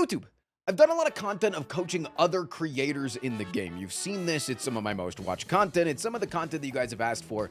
YouTube, I've done a lot of content of coaching other creators in the game. You've seen this. It's some of my most watched content. It's some of the content that you guys have asked for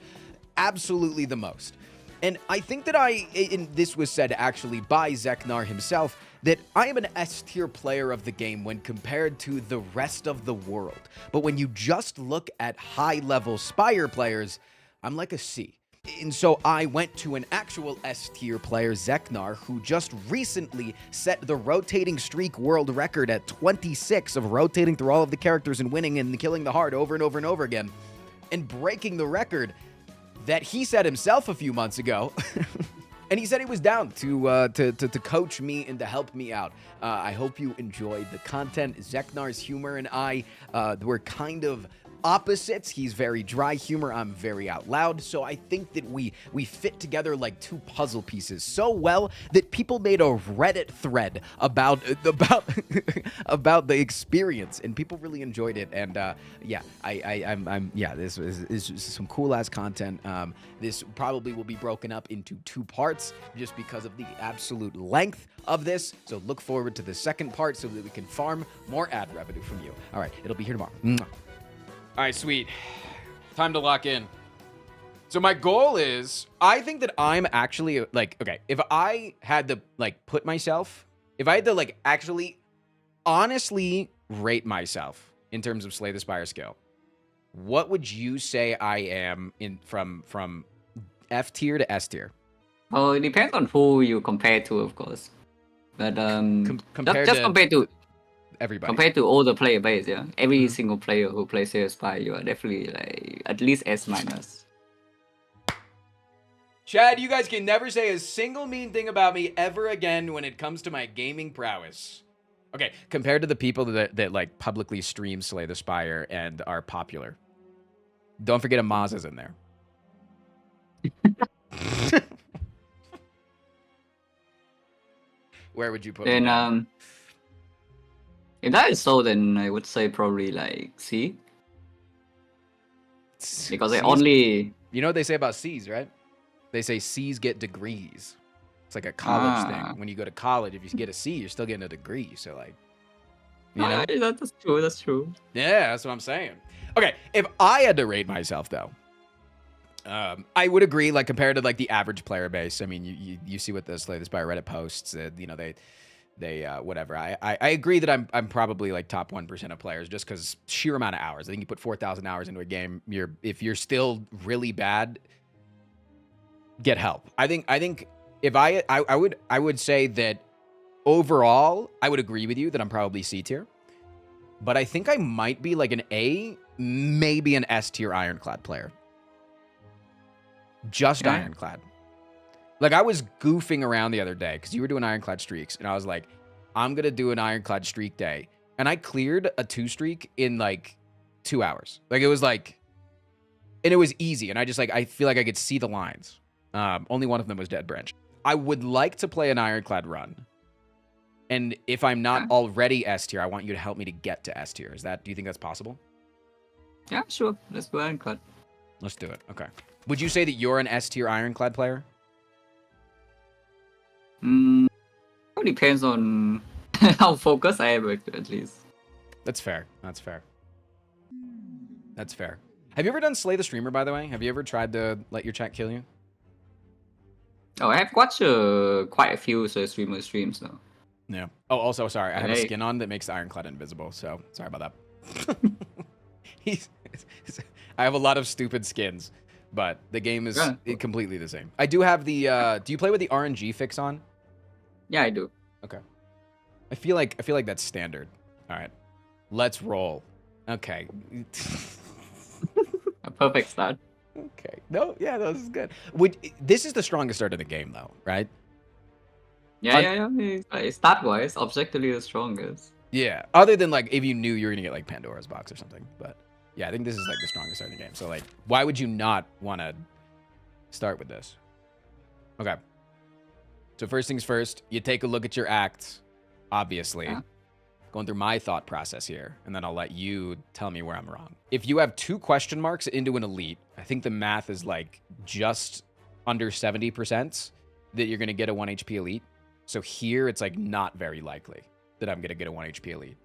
absolutely the most. And I think that and this was said actually by XecnaR himself, that I am an S tier player of the game when compared to the rest of the world. But when you just look at high level Spire players, I'm like a C. And so I went to an actual S tier player, XecnaR, who just recently set the rotating streak world record at 26 of rotating through all of the characters and winning and killing the heart over and over and over again, and breaking the record that he set himself a few months ago. And he said he was down to coach me and to help me out. I hope you enjoyed the content. XecnaR's humor and I were kind of opposites. He's very dry humor. I'm very out loud. So I think that we fit together like two puzzle pieces so well that people made a Reddit thread about about the experience, and people really enjoyed it. And this is some cool ass content. This probably will be broken up into 2 parts just because of the absolute length of this. So look forward to the second part so that we can farm more ad revenue from you. All right, it'll be here tomorrow. Mwah. All right, sweet. Time to lock in. So my goal is, I think that I'm actually, like, okay, if I had to, like, put myself, if I had to, like, actually honestly rate myself in terms of Slay the Spire skill, what would you say I am from F tier to S tier? Well, it depends on who you compare to, of course. But compared just to compared to everybody. Compared to all the player base, yeah. Every single player who plays Spire, you are definitely like at least S minus. Chad, you guys can never say a single mean thing about me ever again when it comes to my gaming prowess. Okay, compared to the people that like publicly stream Slay the Spire and are popular. Don't forget Amaza's in there. Where would you put me? Then if that is so, then I would say probably like C. Because they only... You know what they say about C's, right? They say C's get degrees. It's like a college thing. When you go to college, if you get a C, you're still getting a degree. So like, you know? That's true, that's true. Yeah, that's what I'm saying. Okay, if I had to rate myself, though, I would agree, like, compared to, like, the average player base. I mean, you see what the Slay the Spire Reddit posts, you know, they whatever. I agree that I'm probably like top 1% of players just because sheer amount of hours. I think you put 4,000 hours into a game, if you're still really bad, get help. I think if I would say that overall I would agree with you that I'm probably C tier, but I think I might be like an A, maybe an S tier Ironclad player. Just Ironclad. Like, I was goofing around the other day because you were doing Ironclad streaks, and I was like, I'm going to do an Ironclad streak day. And I cleared a 2 streak in, like, 2 hours. Like, it was, like... And it was easy, and I feel like I could see the lines. Only one of them was Dead Branch. I would like to play an Ironclad run. And if I'm not already S tier, I want you to help me to get to S tier. Do you think that's possible? Yeah, sure. Let's go Ironclad. Let's do it. Okay. Would you say that you're an S tier Ironclad player? It depends on how focused I am, at least. That's fair. That's fair. That's fair. Have you ever done Slay the Streamer, by the way? Have you ever tried to let your chat kill you? Oh, I have watched quite a few streamer streams now. Yeah. Oh, also, sorry. I have a skin on that makes the Ironclad invisible, so sorry about that. I have a lot of stupid skins, but the game is completely the same. I do have the... do you play with the RNG fix on? Yeah, I do. Okay. I feel like that's standard. All right. Let's roll. Okay. A perfect start. Okay. No, yeah, this is good. This is the strongest start of the game, though, right? Yeah. Stat-wise, objectively the strongest. Yeah. Other than, like, if you knew you were going to get, like, Pandora's Box or something. But, yeah, I think this is, like, the strongest start of the game. So, like, why would you not want to start with this? Okay. So first things first, you take a look at your acts, obviously. Going through my thought process here, and then I'll let you tell me where I'm wrong. If you have 2 question marks into an elite, I think the math is like just under 70% that you're going to get a 1 HP elite. So here it's like not very likely that I'm gonna get a 1 HP elite.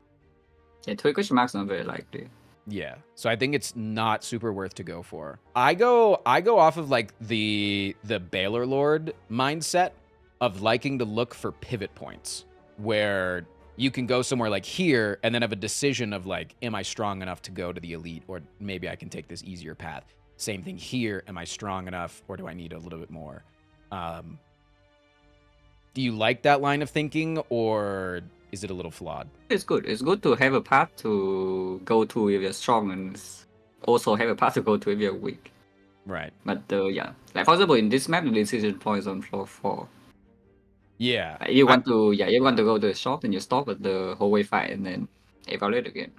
Yeah, 2 question marks not very likely. Yeah, so I think it's not super worth to go for. I go off of like the Baylor Lord mindset of liking to look for pivot points where you can go somewhere like here and then have a decision of like, am I strong enough to go to the elite, or maybe I can take this easier path. Same thing here. Am I strong enough, or do I need a little bit more? Do you like that line of thinking, or is it a little flawed? It's good. It's good to have a path to go to if you're strong, and also have a path to go to if you're weak. Right. But yeah, like for example, in this map, the decision point is on floor 4. Yeah. If you want to go to the shop, and you stop at the hallway fight and then evaluate again.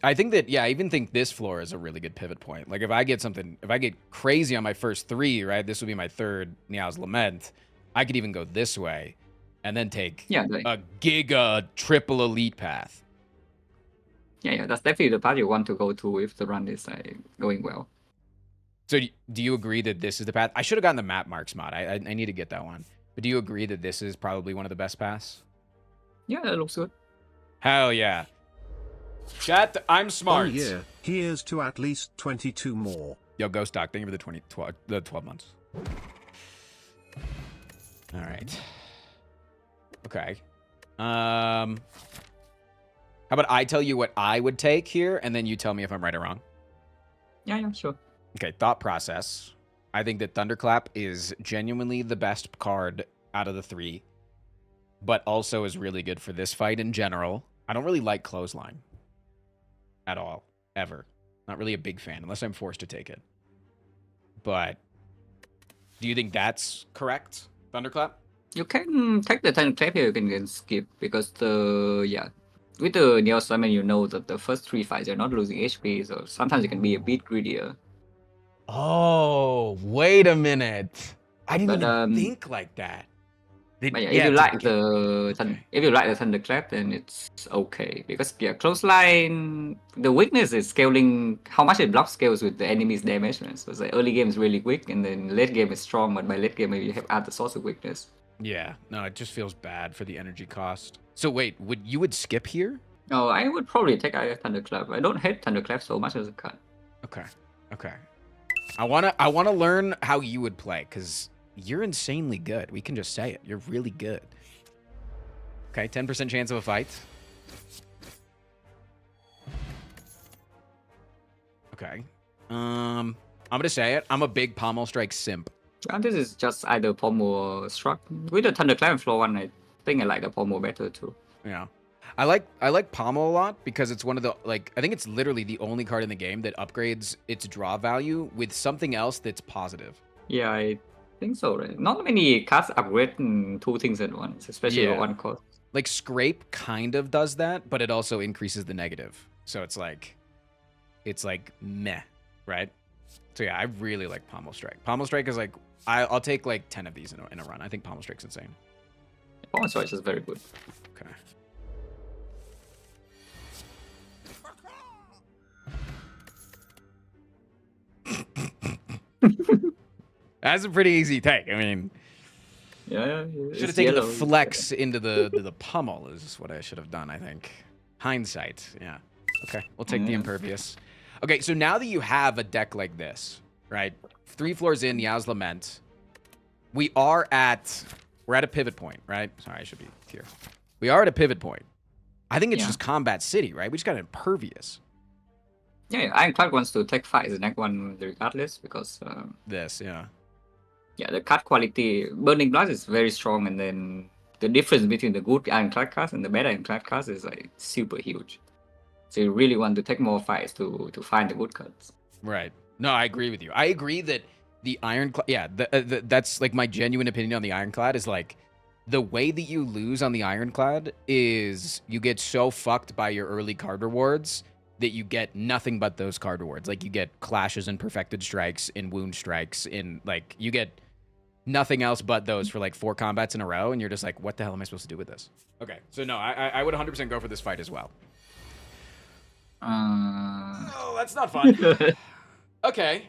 I think that, yeah, I even think this floor is a really good pivot point. Like if I get crazy on my first 3, right? This would be my 3rd Niao's Lament. I could even go this way and then take a giga triple elite path. Yeah, that's definitely the path you want to go to if the run is going well. So do you agree that this is the path? I should have gotten the map marks mod. I need to get that one. But do you agree that this is probably one of the best paths? Yeah, that looks good. Hell yeah. Chat, I'm smart. Oh yeah, here's to at least 22 more. Yo, Ghost Doc, thank you for the 12 months. All right. Okay. How about I tell you what I would take here, and then you tell me if I'm right or wrong? Yeah, sure. Okay, thought process. I think that Thunderclap is genuinely the best card out of the 3, but also is really good for this fight in general. I don't really like Clothesline at all, ever. Not really a big fan, unless I'm forced to take it. But do you think that's correct, Thunderclap? You can take the Thunderclap here, you can skip, because with the Neo Summon, you know that the first 3 fights you're not losing HP, so sometimes you can be a bit greedier. Oh, wait a minute. I didn't even think like that. But yeah, if you like the Thunderclap, then it's okay. Because Clothesline, the weakness is scaling, how much it block scales with the enemy's damage. So the early game is really weak, and then late game is strong, but by late game maybe you have other sorts of weakness. Yeah, no, it just feels bad for the energy cost. So wait, you would skip here? No, I would probably take a Thunderclap. I don't hate Thunderclap so much as a cut. Okay. I wanna learn how you would play, because you're insanely good. We can just say it. You're really good. Okay, 10% chance of a fight. Okay. I'm gonna say it. I'm a big Pommel Strike simp. And this is just either Pommel or Struck. With the Thunderclap and floor 1, I think I like the Pommel better too. Yeah. I like Pommel a lot because it's one of the, like, I think it's literally the only card in the game that upgrades its draw value with something else that's positive. Yeah, I think so, right? Not many cards upgrade 2 things at once, especially at 1 cost. Like Scrape kind of does that, but it also increases the negative. So it's like meh, right? So yeah, I really like Pommel Strike. Pommel Strike is like, I'll take like 10 of these in a run. I think Pommel Strike's insane. Pommel Strike is very good. Okay. That's a pretty easy take. I mean, yeah. Should have taken the flex into the pummel is what I should have done, I think. Hindsight, yeah. Okay, we'll take the Impervious. Okay, so now that you have a deck like this, right? 3 floors in, Niao's Lament. We're at a pivot point, right? Sorry, I should be here. We are at a pivot point. I think it's just Combat City, right? We just got Impervious. Yeah, Ironclad wants to take fight the next one regardless, because the card quality, Burning Blast is very strong, and then the difference between the good Ironclad cards and the bad Ironclad cards is like super huge. So you really want to take more fights to find the good cards. Right. No, I agree with you. I agree that the Ironclad, that's like my genuine opinion on the Ironclad is like, the way that you lose on the Ironclad is you get so fucked by your early card rewards that you get nothing but those card rewards. Like you get Clashes and Perfected Strikes and Wound Strikes, and like you get nothing else but those for like 4 combats in a row, and you're just like, what the hell am I supposed to do with this? Okay, so no, I would 100% go for this fight as well. Oh, that's not fun. Okay.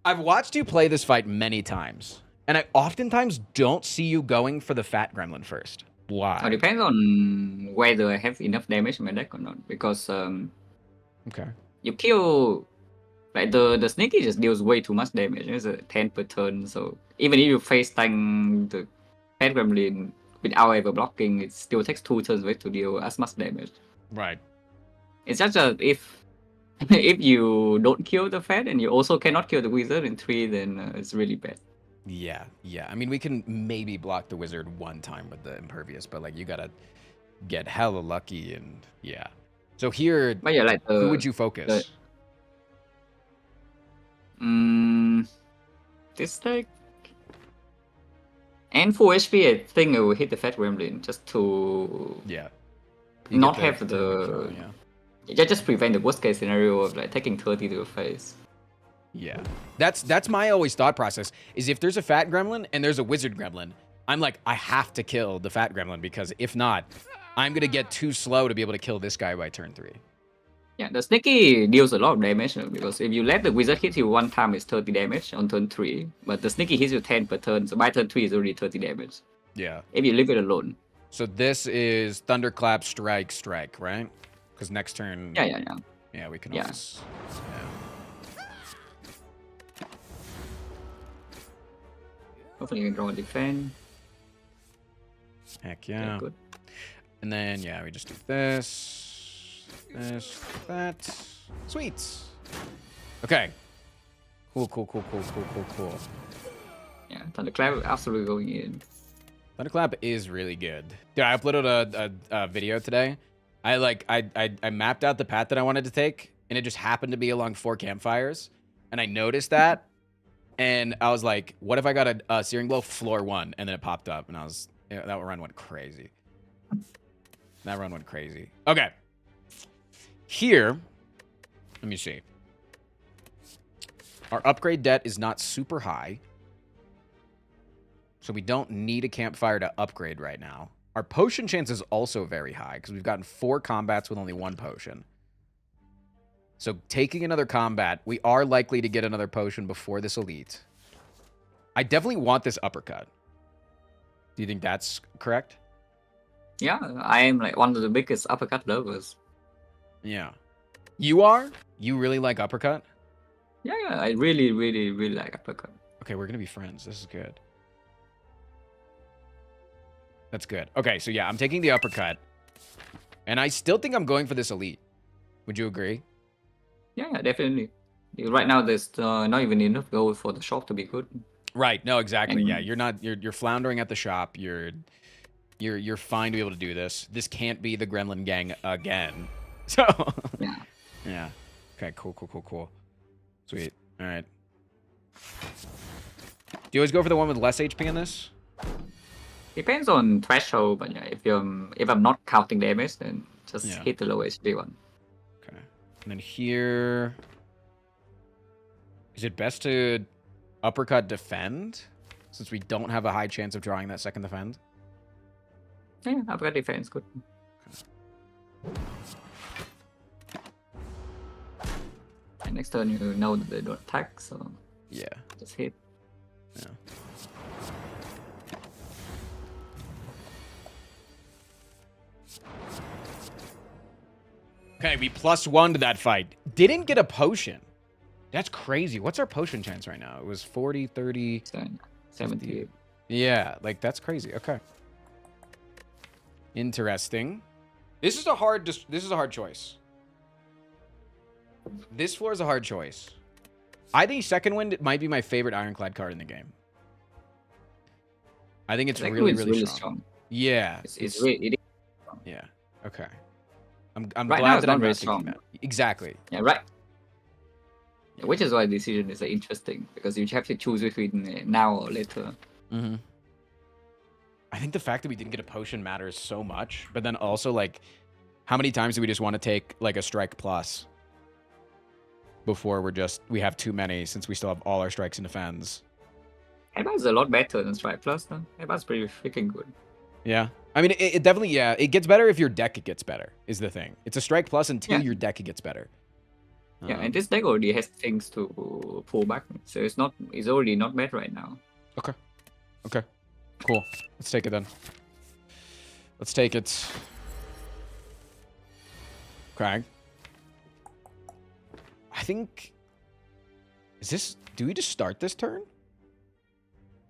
I've watched you play this fight many times, and I oftentimes don't see you going for the Fat Gremlin first. Why? It depends on whether I have enough damage in my deck or not. Because Okay. you kill like the sneaky just deals way too much damage. It's a 10 per turn. So even if you face tank the Fat Gremlin without ever blocking, it still takes 2 turns wait to deal as much damage. Right. It's just that if if you don't kill the Fat and you also cannot kill the Wizard in 3, then it's really bad. Yeah. I mean, we can maybe block the wizard one time with the impervious, but like you gotta get hella lucky and yeah. So here, But yeah, like who would you focus? This deck and full HP, I think I will hit the Fat Gremlin just to not have the just prevent the worst case scenario of like taking 30 to the face. Yeah, that's my always thought process is if there's a fat gremlin and there's a wizard gremlin, I'm like, I have to kill the fat gremlin because if not, I'm gonna get too slow to be able to kill this guy by turn 3. Yeah, the sneaky deals a lot of damage because if you let the wizard hit you one time, it's 30 damage on turn 3, but the sneaky hits you 10 per turn, so by turn 3 it's already 30 damage. Yeah. If you leave it alone. So this is thunderclap, strike, right? Because next turn. Yeah, we can Yeah. always. Yeah. Hopefully you can draw a defense. Heck yeah. Good. And then yeah, we just do this, that. Sweet. Okay. Cool. Yeah, Thunderclap absolutely going in. Thunderclap is really good. Dude, I uploaded a video today. I mapped out the path that I wanted to take, and it just happened to be along 4 campfires. And I noticed that, and I was like, what if I got a Searing Blow floor 1? And then it popped up, and that run went crazy. Okay. Here, let me see. Our upgrade debt is not super high. So we don't need a campfire to upgrade right now. Our potion chance is also very high because we've gotten 4 combats with only 1 potion. So taking another combat, we are likely to get another potion before this elite. I definitely want this uppercut. Do you think that's correct? Yeah, I am like one of the biggest uppercut lovers. Yeah. You are? You really like uppercut? Yeah, I really like uppercut. Okay, we're going to be friends. This is good. That's good. Okay, so yeah, I'm taking the uppercut. And I still think I'm going for this elite. Would you agree? Yeah, definitely. Right now, there's not even enough gold for the shop to be good. Right. No, exactly. And Yeah, you're floundering at the shop. You're fine to be able to do this. This can't be the Gremlin gang again. So Yeah. yeah. Okay, cool. Sweet. All right. Do you always go for the one with less HP in this? Depends on threshold, but yeah, if I'm not counting damage, then just hit the low HP one. Okay. And then here, is it best to uppercut defend since we don't have a high chance of drawing that second defend? Yeah, uppercut defense good. Okay. And next turn you know that they don't attack, so Yeah. just hit. Yeah. Okay, we +1 to that fight. Didn't get a potion. That's crazy. What's our potion chance right now? It was 40, 30... 70. Yeah, like, that's crazy. Okay. Interesting. This is a hard choice. This floor is a hard choice. I think Second Wind might be my favorite Ironclad card in the game. I think it's really strong. Yeah. It's really... Yeah. Okay. I'm right glad now that I'm very not thinking strong. that. Exactly. Yeah, right. Yeah, which is why the decision is interesting, because you have to choose between now or later. Mm-hmm. I think the fact that we didn't get a potion matters so much, but then also, like, how many times do we just want to take, like, a strike plus before we have too many since we still have all our strikes and defends? Headbut's a lot better than strike plus, though. Headbut's pretty freaking good. Yeah. I mean, it definitely, yeah, it gets better if your deck gets better, is the thing. It's a strike plus until your deck gets better. Yeah, and this deck already has things to pull back, so it's already not bad right now. Okay. Cool. Let's take it then. Let's take it. Okay. I think... Is this... Do we just start this turn?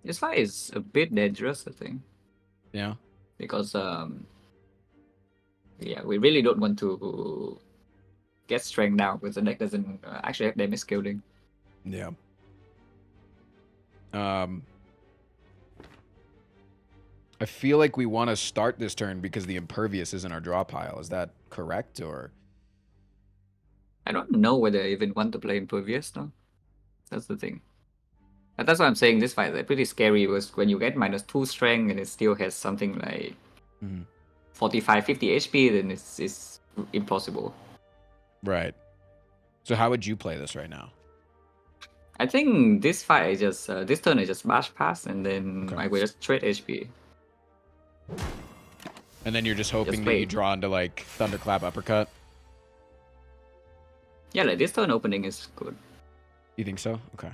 This fight is a bit dangerous, I think. Yeah. Because, yeah, we really don't want to get strength down because the deck doesn't actually have damage scaling. Yeah. I feel like we want to start this turn because the Impervious is in our draw pile. Is that correct, or...? I don't know whether I even want to play Impervious, though. That's the thing. But that's why I'm saying this fight is pretty scary, because when you get -2 strength and it still has something like 45, 50 HP, then it's impossible. Right. So how would you play this right now? I think this fight is just this turn is just bash pass, and then I will just trade HP. And then you're just hoping that you draw into like Thunderclap Uppercut? Yeah, like this turn opening is good. You think so? Okay.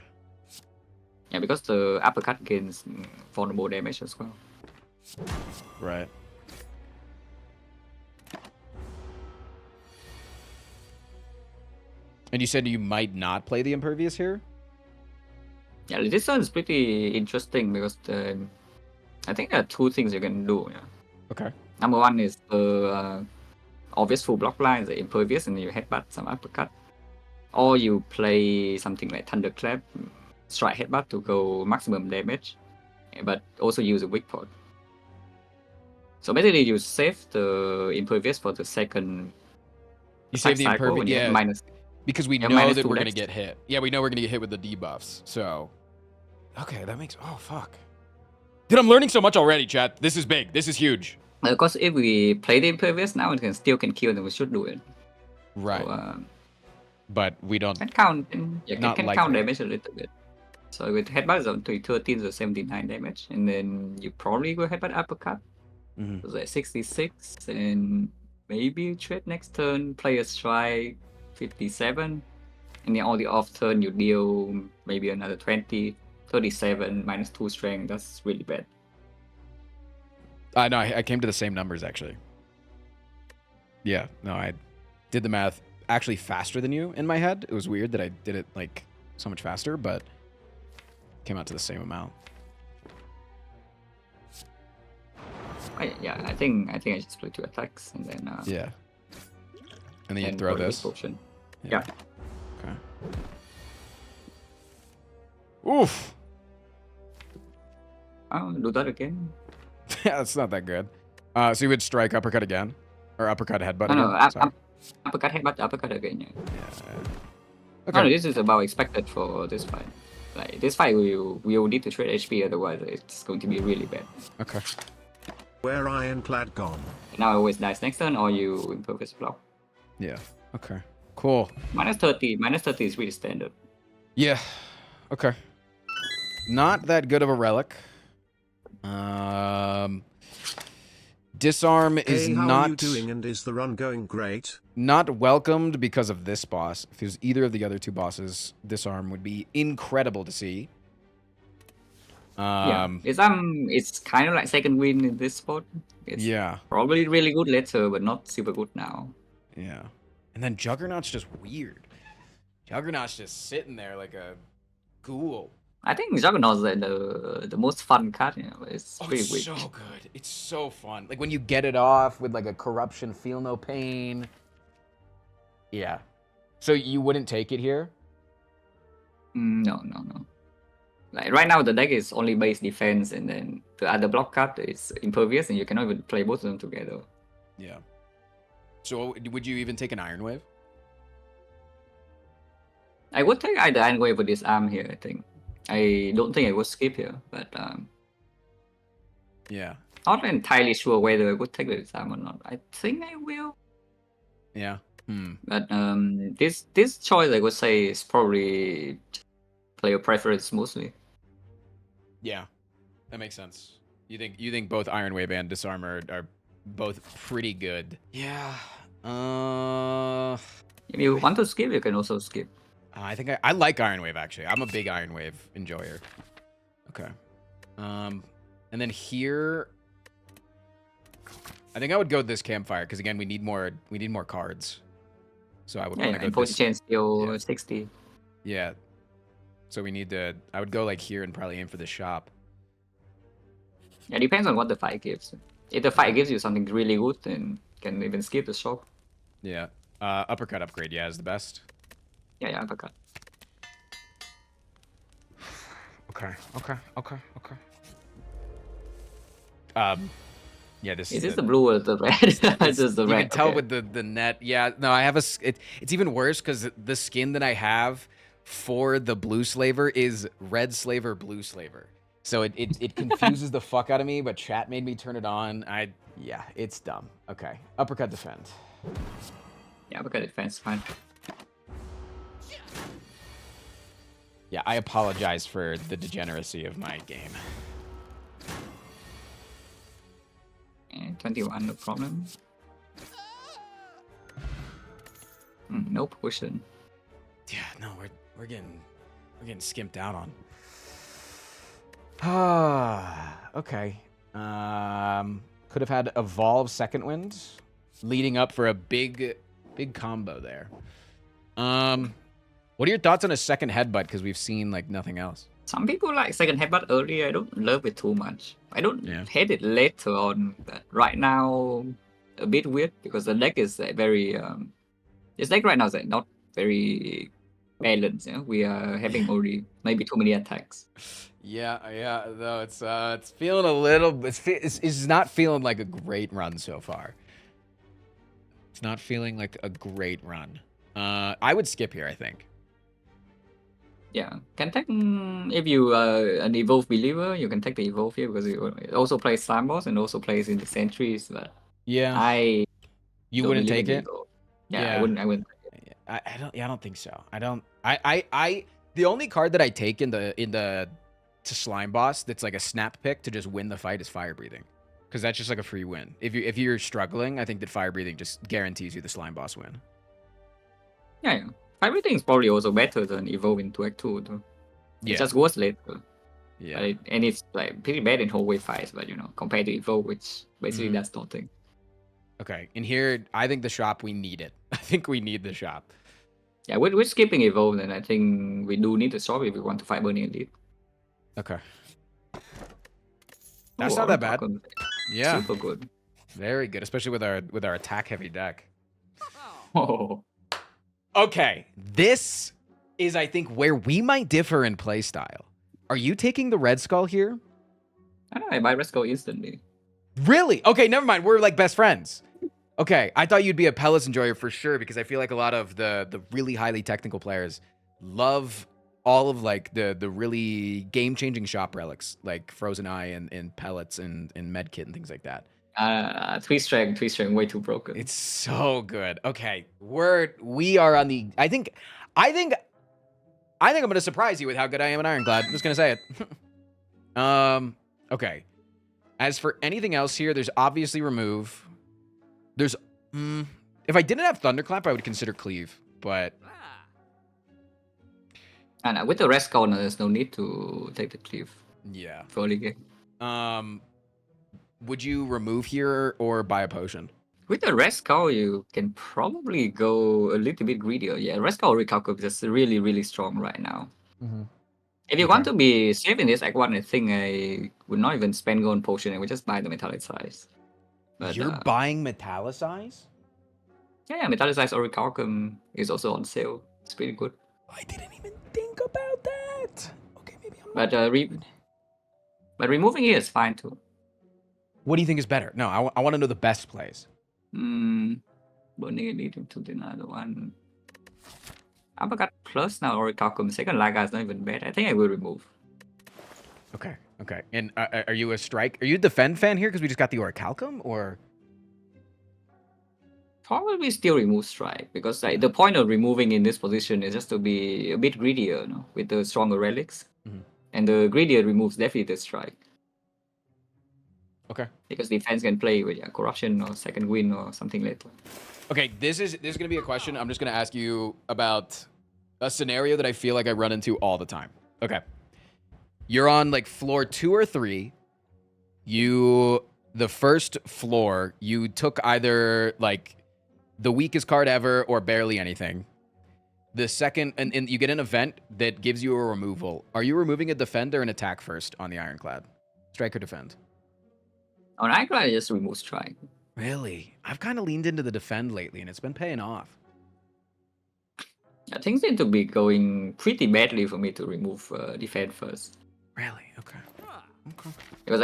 Yeah, because the uppercut gains vulnerable damage as well. Right. And you said you might not play the Impervious here? Yeah, this one is pretty interesting because I think there are two things you can do. Yeah. Okay. Number one is the obvious full block line, the Impervious, and you headbutt some uppercut. Or you play something like Thunderclap, strike headbutt to go maximum damage, but also use a weak point. So basically, you save the Impervious for the second. You save the Impervious, yeah. Minus, because we know that we're going to get hit. Yeah, we know we're going to get hit with the debuffs. So, okay, that makes... Oh, fuck. Dude, I'm learning so much already, chat. This is big. This is huge. Because if we play the Impervious now, it can still kill, then we should do it. Right. So, but we don't... Can count. Yeah, can count damage a little bit. So with headbutt, it's on 13 to 79 damage. And then you probably go headbutt uppercut. So like 66. And maybe trade next turn, play a strike 57. And then on the off turn, you deal maybe another 20. 37 -2 strength. That's really bad. No, I came to the same numbers, actually. Yeah, no, I did the math actually faster than you in my head. It was weird that I did it like so much faster, but came out to the same amount. Yeah, I think I just play 2 attacks and then yeah, and then you throw this. Potion. Yeah. Okay. Oof. I'll do that again. Yeah, that's not that good. So you would strike uppercut again, or uppercut headbutt again? No, uppercut headbutt, uppercut again. Yeah. Okay. No, this is about expected for this fight. Like this fight, we will need to trade HP, otherwise it's going to be really bad. Okay. Where Ironclad gone? Now I always dice next turn, or you Impervious block. Yeah. Okay. Cool. -30 is really standard. Yeah. Okay. Not that good of a relic. Disarm is how not... are you doing, and is the run going great? Not welcomed because of this boss. If it was either of the other 2 bosses, Disarm would be incredible to see. Yeah, it's kind of like second win in this spot. It's probably really good later, but not super good now. Yeah. And then Juggernaut's just weird. Juggernaut's just sitting there like a ghoul. I think Juggernaut's the most fun card. You know, it's pretty weak. It's so good. It's so fun. Like when you get it off with like a corruption, feel no pain. Yeah. So you wouldn't take it here? No. Like right now, the deck is only base defense, and then the other block card is Impervious, and you cannot even play both of them together. Yeah. So would you even take an Iron Wave? I would take either Iron Wave or Disarm here, I think. I don't think I would skip here, but yeah. Not entirely sure whether I would take the Disarm or not. I think I will. Yeah. But this choice, I would say, is probably player preference mostly. Yeah, that makes sense. You think both Iron Wave and Disarm are both pretty good? Yeah. If you want to skip, you can also skip. I think I like Iron Wave, actually. I'm a big Iron Wave enjoyer. Okay. And then here, I think I would go this campfire because again we need more cards. So I would want to go and this. chain still 60. Yeah. So we need to. I would go like here and probably aim for the shop. Yeah, depends on what the fight gives. If the fight gives you something really good, then you can even skip the shop. Yeah. Uppercut upgrade. Yeah, is the best. Yeah, uppercut. Okay. Yeah, this is this the blue or the red? It's just the you red. can tell with the net. Yeah, no, I have it's even worse because the skin that I have for the blue slaver is red slaver, blue slaver. So it confuses the fuck out of me, but chat made me turn it on. Yeah, it's dumb. Okay, uppercut defend. Yeah, uppercut defense, fine. Yeah, I apologize for the degeneracy of my game. And 21, no problem. No pushing. Yeah, no, we're getting skimped out on. Ah, okay. Could have had evolve second wind, leading up for a big combo there. What are your thoughts on a second headbutt? Because we've seen like nothing else. Some people like second headbutt early. I don't love it too much. I don't hate it later on. But right now, a bit weird because the deck is very. This deck right now is like, not very balanced. Yeah, we are having already maybe too many attacks. Yeah. Though it's feeling a little. It's not feeling like a great run so far. It's not feeling like a great run. I would skip here, I think. Yeah, can take if you are an evolve believer, you can take the evolve here because it also plays slime boss and also plays in the sentries. But yeah, you wouldn't take it. Yeah, I wouldn't. I don't think so. The only card that I take in the to slime boss that's like a snap pick to just win the fight is fire breathing, because that's just like a free win. If you're struggling, I think that fire breathing just guarantees you the slime boss win. Yeah. Fire breathing is probably also better than evolve into Act 2 though. It just goes later. Yeah. And it's like pretty bad in whole wave fights, but compared to evolve, which basically does nothing. Okay, and here I think the shop, we need it. I think we need the shop. Yeah, we're skipping evolve, and I think we do need the shop if we want to fight Burning Elite. Okay. That's not that bad. Yeah. Super good. Very good, especially with our attack heavy deck. Oh. Okay, this is, I think, where we might differ in playstyle. Are you taking the Red Skull here? I know, I buy Red Skull instantly. Really? Okay, never mind. We're like best friends. Okay, I thought you'd be a Palace enjoyer for sure, because I feel like a lot of the really highly technical players love all of like the really game-changing shop relics, like Frozen Eye and pellets and medkit and things like that. 3 strength, way too broken. It's so good. Okay, we are on the. I think I'm gonna surprise you with how good I am in Ironclad. I'm just gonna say it. Okay. As for anything else here, there's obviously remove. There's if I didn't have Thunderclap, I would consider cleave, but. And with the Red Skull, there's no need to take the cleave. Yeah. For early game. Would you remove here or buy a potion? With the Red Skull, you can probably go a little bit greedier. Yeah, Red Skull Recalculate is just really, really strong right now. Mm-hmm. If you want to be safe in this Act 1, I think I would not even spend gold potion. I would just buy the Metallicize. But, you're buying Metallicize? Yeah, Metallicize or Recalculate is also on sale. It's pretty good. I didn't even think about that. Okay, maybe I'm not. But removing it is fine too. What do you think is better? No, I want to know the best plays. Burning Elite into the other one. Uppercut plus now or Recalculate. Second Laga is not even bad. I think I will remove. Okay. And are you a strike? Are you a defend fan here because we just got the Orichalcum, or? Probably still remove strike, because like, the point of removing in this position is just to be a bit greedier, with the stronger relics. Mm-hmm. And the greedier removes definitely the strike. Okay. Because defense can play with corruption or second win or something later. Okay, this is gonna be a question. I'm just gonna ask you about a scenario that I feel like I run into all the time. Okay. You're on like floor 2 or 3. the first floor, you took either like the weakest card ever or barely anything. The second, and you get an event that gives you a removal. Are you removing a defend or an attack first on the Ironclad? Strike or defend? On Ironclad, I just remove strike. Really? I've kind of leaned into the defend lately, and it's been paying off. Yeah, things seem to be going pretty badly for me to remove defend first. Really? Okay. Okay. Because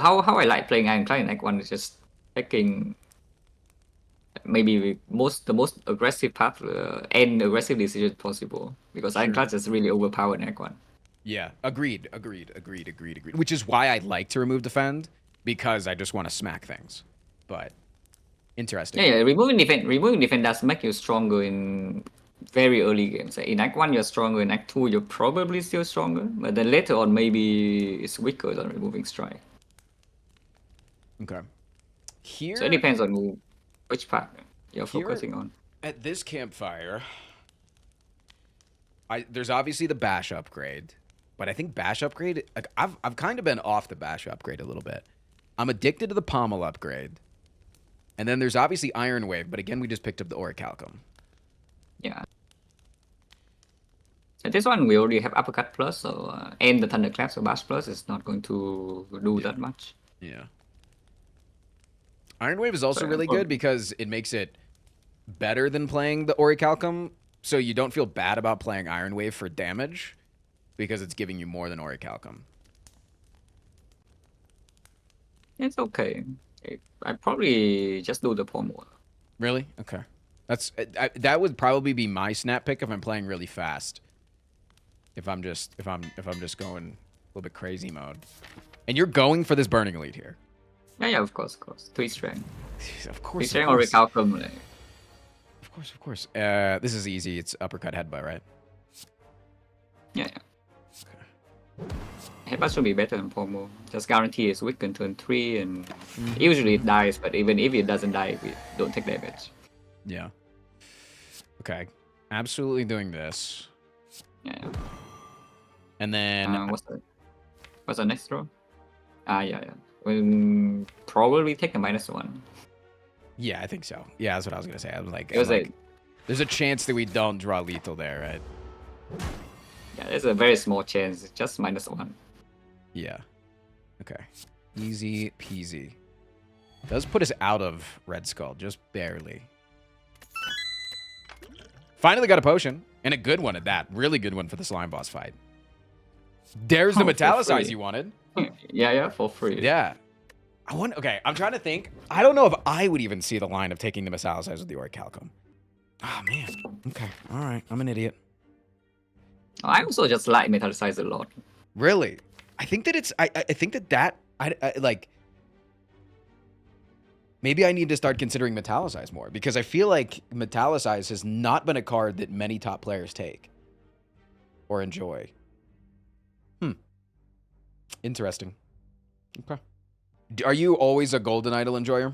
how I like playing Ironclad in Act 1 is just taking maybe the most aggressive path and aggressive decision possible. Because Ironclad is really overpowered in Act 1. Yeah, agreed. Which is why I like to remove defend, because I just want to smack things. But interesting. Yeah, removing defend does make you stronger in very early games. In Act 1 you're stronger, in Act 2 you're probably still stronger, but then later on maybe it's weaker than removing strike. Okay. Here, so it depends on which part you're focusing on. At this campfire, there's obviously the bash upgrade, but I think bash upgrade, like I've kind of been off the bash upgrade a little bit. I'm addicted to the pommel upgrade. And then there's obviously Iron Wave, but again, we just picked up the Orichalcum. Yeah. At this one, we already have Uppercut Plus, so and the Thunderclap, so Bash Plus is not going to do that much. Yeah. Iron Wave is also really good because it makes it better than playing the Orichalcum, so you don't feel bad about playing Iron Wave for damage because it's giving you more than Orichalcum. It's okay. I probably just do the pommel. Really? Okay. That would probably be my snap pick if I'm playing really fast. If I'm just going a little bit crazy mode. And you're going for this Burning Elite here. Yeah, of course. 3 strength. Of course. 3 strength or Recalcum. Of course. This is easy. It's uppercut headbutt, right? Yeah. Okay. Headbutt should be better than pommel. Just guarantee it's weak in turn 3, and usually it dies, but even if it doesn't die, we don't take damage. Yeah. Okay. Absolutely doing this. Yeah. And then... what's the next draw? Yeah. We'll probably take a -1. Yeah, I think so. Yeah, that's what I was going to say. I was like... there's a chance that we don't draw lethal there, right? Yeah, there's a very small chance. It's just -1. Yeah. Okay. Easy peasy. Does put us out of Red Skull, just barely. Finally got a potion, and a good one at that. Really good one for the slime boss fight. There's the metallicize you wanted. Yeah, for free. Yeah. Okay, I'm trying to think. I don't know if I would even see the line of taking the metallicize with the Orichalcum. Oh, man. Okay. All right. I'm an idiot. I also just like metallicize a lot. Really? I think that it's... I think that like... Maybe I need to start considering metallicize more, because I feel like metallicize has not been a card that many top players take or enjoy. Interesting. Okay. Are you always a Golden Idol enjoyer?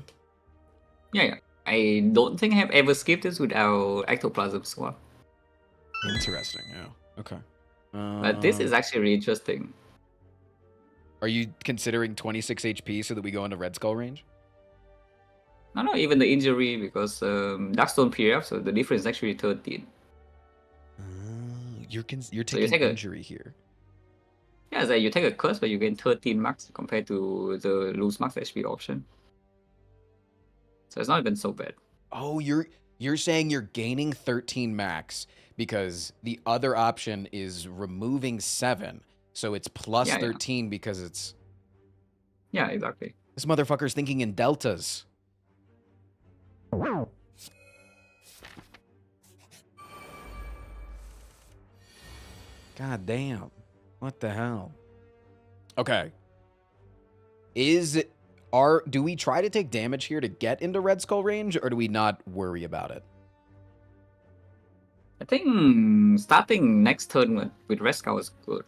Yeah. I don't think I have ever skipped this without Ectoplasm swap. Interesting, yeah. Okay. But this is actually really interesting. Are you considering 26 HP so that we go into Red Skull range? No, even the injury, because Darkstone PF, so the difference is actually 13. You're taking an injury here. Yeah, so you take a curse, but you gain 13 max compared to the lose max HP option. So it's not even so bad. Oh, you're saying you're gaining 13 max because the other option is removing 7, so it's plus 13 because it's... Yeah, exactly. This motherfucker's thinking in deltas. God damn. What the hell? Okay. Do we try to take damage here to get into Red Skull range, or do we not worry about it? I think starting next turn with Red Skull is good.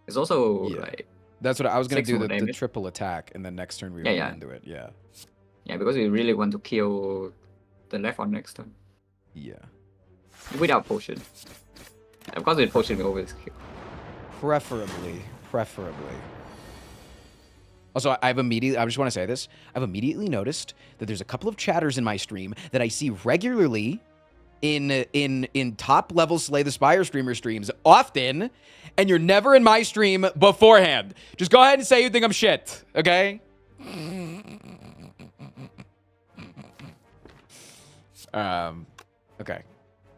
It's also like... That's what I was going to do, the triple attack, and then next turn we run into it. Yeah. Yeah, because we really want to kill the left on next turn. Yeah. Without potion. Of course with potion we always kill. Preferably. Also, I just want to say this. I've immediately noticed that there's a couple of chatters in my stream that I see regularly in top level Slay the Spire streamer streams often, and you're never in my stream beforehand. Just go ahead and say you think I'm shit, okay? Okay.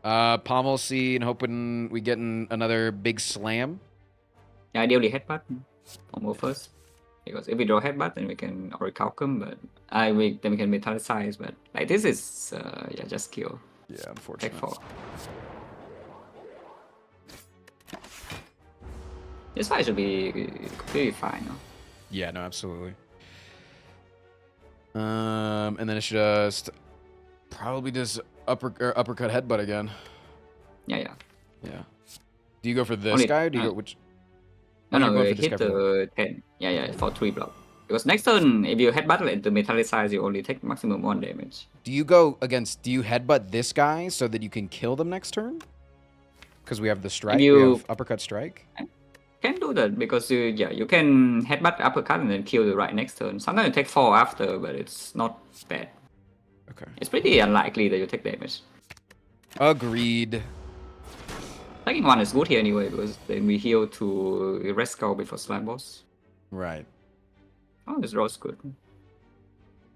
Pommel seed, hoping we get another big slam. Yeah, ideally headbutt. Pommel first. Because if we draw headbutt, then we can orichalcum, but then we can metallicize. But like this is yeah, just kill. Yeah, unfortunately. Take 4. This fight should be completely fine. No? Yeah, no, absolutely. And then it's just probably just uppercut headbutt again. Yeah. Yeah. Do you go for this guy or do you go which? No, hit the 10. Yeah, for 3 block. Because next turn, if you headbutt and the metallicize, you only take maximum 1 damage. Do you headbutt this guy so that you can kill them next turn? Because we have the strike, we have uppercut strike. Can do that because you can headbutt uppercut and then kill the right next turn. Sometimes you take 4 after, but it's not bad. Okay. It's pretty unlikely that you take damage. Agreed. Taking 1 is good here anyway because then we heal to Red Skull before slime boss. Right. Oh, this draw is good.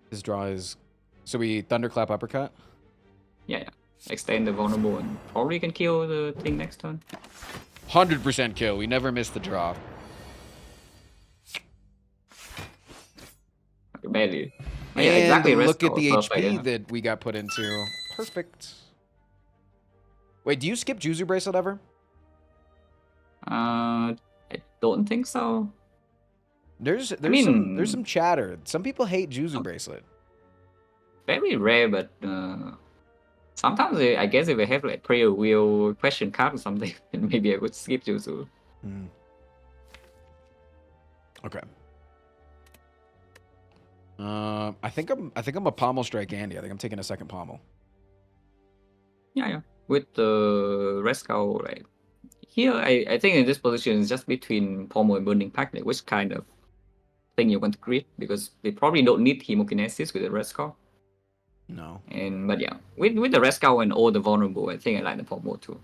This draw is... So we thunderclap uppercut? Yeah. Extend the vulnerable and probably can kill the thing next turn. 100% kill. We never miss the draw. Barely. And yeah, exactly. Look at the HP that we got put into. Perfect. Wait, do you skip Juzu Bracelet ever? I don't think so. There's some chatter. Some people hate Juzu Bracelet. Very rare, but sometimes I guess if I have like prayer wheel question card or something, then maybe I would skip Juzu. Okay. I think I'm a pommel strike Andy. I think I'm taking a second pommel. Yeah. With the Red Skull, right? Here, I think in this position is just between pommel and burning pact, which kind of thing you want to create because they probably don't need hemokinesis with the Red Skull. No. But yeah, with the Red Skull and all the vulnerable, I think I like the pommel too.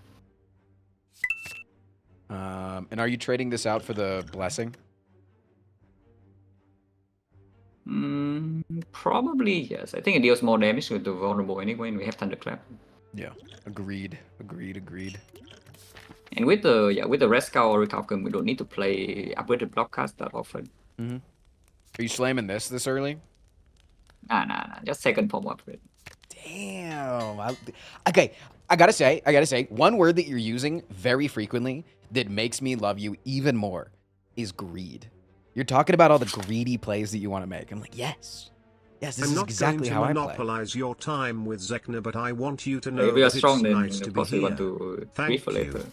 And are you trading this out for the blessing? Probably yes. I think it deals more damage with the vulnerable anyway, and we have thunderclap. Yeah, agreed. And with the Red Skull or Recalcum, we don't need to play upgraded block cast that often. Are you slamming this early? Nah. Just second pommel upgrade. Damn. Okay, I gotta say, one word that you're using very frequently that makes me love you even more is greed. You're talking about all the greedy plays that you want to make. I'm like, yes, this is exactly how I play. I'm not going to monopolize your time with XecnaR, but I want you to know we are that strong, it's then nice to of be course we want here. to Thank for you. later.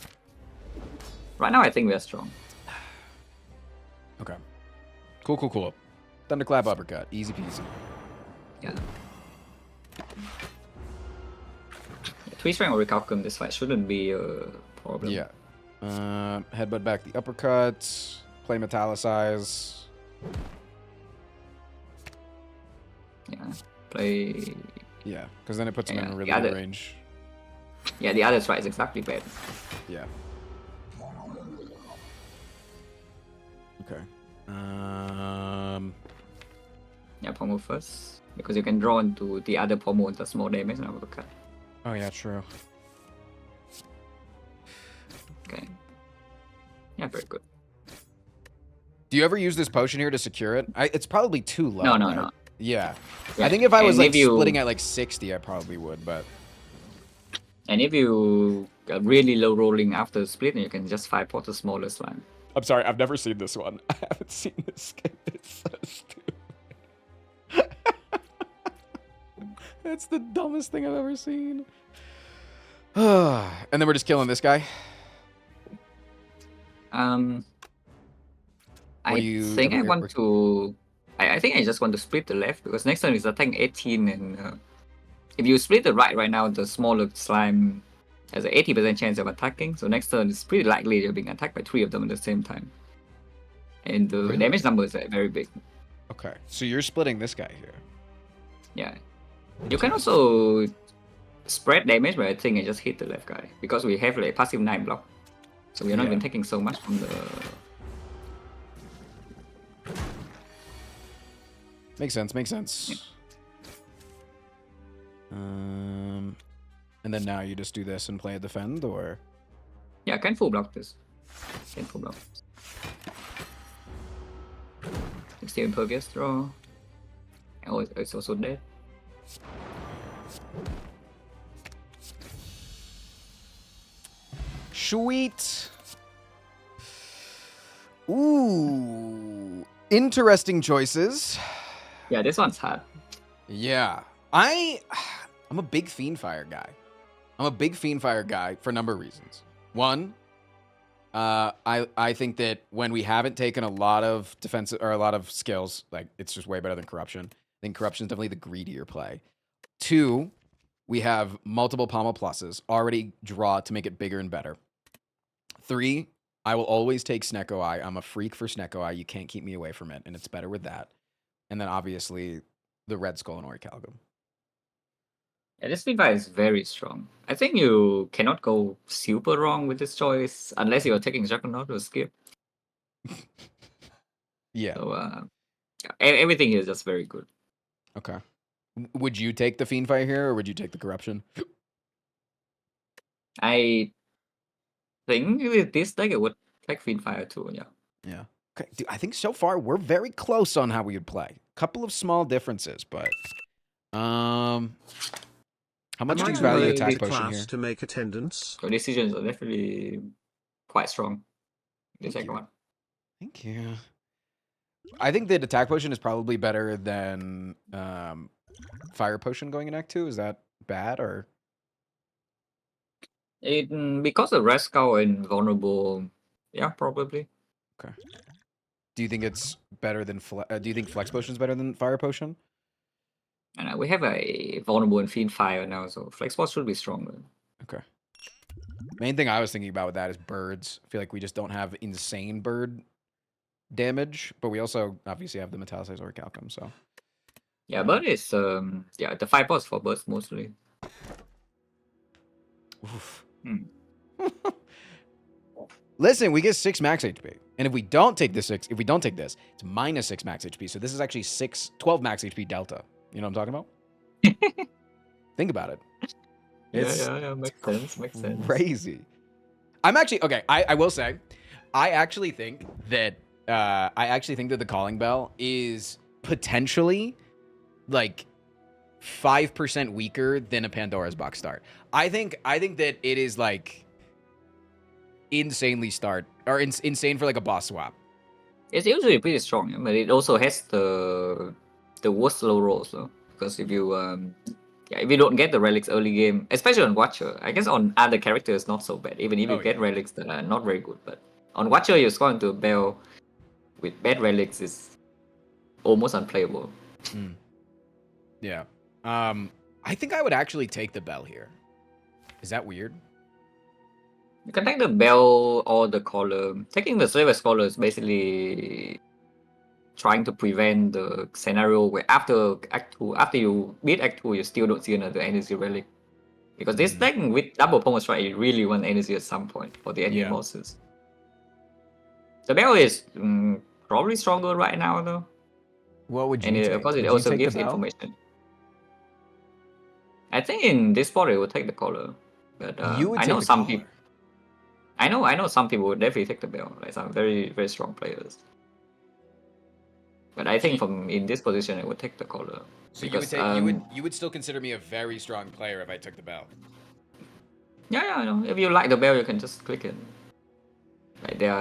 Right now, I think we are strong. Okay. Cool. Thunderclap uppercut. Easy peasy. Yeah. Three strength or Recalcum this fight shouldn't be a problem. Yeah. Headbutt back the uppercut. Play metallicize. Yeah. Play. Yeah, because then it puts him in really good range. Yeah, the other try is exactly bad. Yeah. Okay. Yeah, pommel first. Because you can draw into the other pommel and does more damage and uppercut. Oh yeah, true. Okay. Yeah, very good. Do you ever use this potion here to secure it? It's probably too low. No. Yeah. I think if I was like splitting at like 60, I probably would, but... And if you got really low rolling after splitting, you can just 5-pot the smaller slime. I'm sorry, I've never seen this one. I haven't seen this game. It's so stupid. That's the dumbest thing I've ever seen. And then we're just killing this guy? I think I want to... I think I just want to split the left, because next turn is attacking 18, and if you split the right now, the smaller slime has an 80% chance of attacking, so next turn it's pretty likely you're being attacked by 3 of them at the same time. And the damage numbers are very big. Okay, so you're splitting this guy here. Yeah. You can also spread damage, but I think I just hit the left guy because we have like passive 9 block. So we're not even taking so much from the... Makes sense. Yeah. And then now you just do this and play a defend, or? Yeah, I can full block this. Can full block. 60 impervious draw. Oh, it's also dead. Sweet. Ooh, interesting choices. Yeah, this one's hard. Yeah, I'm a big Fiendfire guy. I'm a big Fiendfire guy for a number of reasons. One, I think that when we haven't taken a lot of defensive or a lot of skills, like it's just way better than Corruption. I think Corruption is definitely the greedier play. Two, we have multiple Pommel pluses already draw to make it bigger and better. Three, I will always take XecnaR. I'm a freak for XecnaR. You can't keep me away from it, and it's better with that. And then obviously the Red Skull and Orichalcum. Yeah, this Fiendfire is very strong. I think you cannot go super wrong with this choice unless you're taking XecnaR to skip. Yeah. So everything here is just very good. Okay. Would you take the Fiendfire here, or would you take the Corruption? I think with this deck I would take Fiendfire too, yeah. Yeah. Okay. Dude, I think so far we're very close on how we would play. Couple of small differences, but how much do you value attack potion here? To make attendance. Your decisions are definitely quite strong. The second one. Thank you. I think that attack potion is probably better than fire potion going in Act 2. Is that bad, or? Because of Red Skull and vulnerable, yeah, probably. Okay. Do you think it's better than do you think flex potion is better than fire potion? And we have a vulnerable and Fiendfire now, so flex potion should be stronger. Okay. Main thing I was thinking about with that is birds. I feel like we just don't have insane bird damage, but we also obviously have the Metallicized Orichalcum, so. Yeah, bird is the 5 boss for birds mostly. Oof. Listen, we get 6 max HP. And if we don't take this, it's minus 6 max HP. So this is actually 12 max HP delta. You know what I'm talking about? Think about it. Yeah, makes sense. Crazy. I'm actually okay. I will say, I actually think that the Calling Bell is potentially like 5% weaker than a Pandora's Box start. I think that it is like insanely insane for like a boss swap. It's usually pretty strong, but it also has the worst slow rolls though. Because if you don't get the relics early game, especially on Watcher, I guess on other characters not so bad. Even if you get relics that are not very good, but on Watcher you score into a bell with bad relics is almost unplayable. Yeah. I think I would actually take the bell here. Is that weird? You can take the bell or the collar. Taking the Slaver's collar is basically trying to prevent the scenario where after Act 2, after you beat Act 2, you still don't see another energy relic. Because this deck with double Pommel Strike, you really want energy at some point for the enemy bosses. The bell is probably stronger right now though. What would you take? Of course, it also gives information. I think in this spot it would take the collar. But I know some people. I know some people would definitely take the bell, like some very, very strong players. But I think in this position, I would take the collar. So because, you would still consider me a very strong player if I took the bell. Yeah, I know. If you like the bell, you can just click it. Like there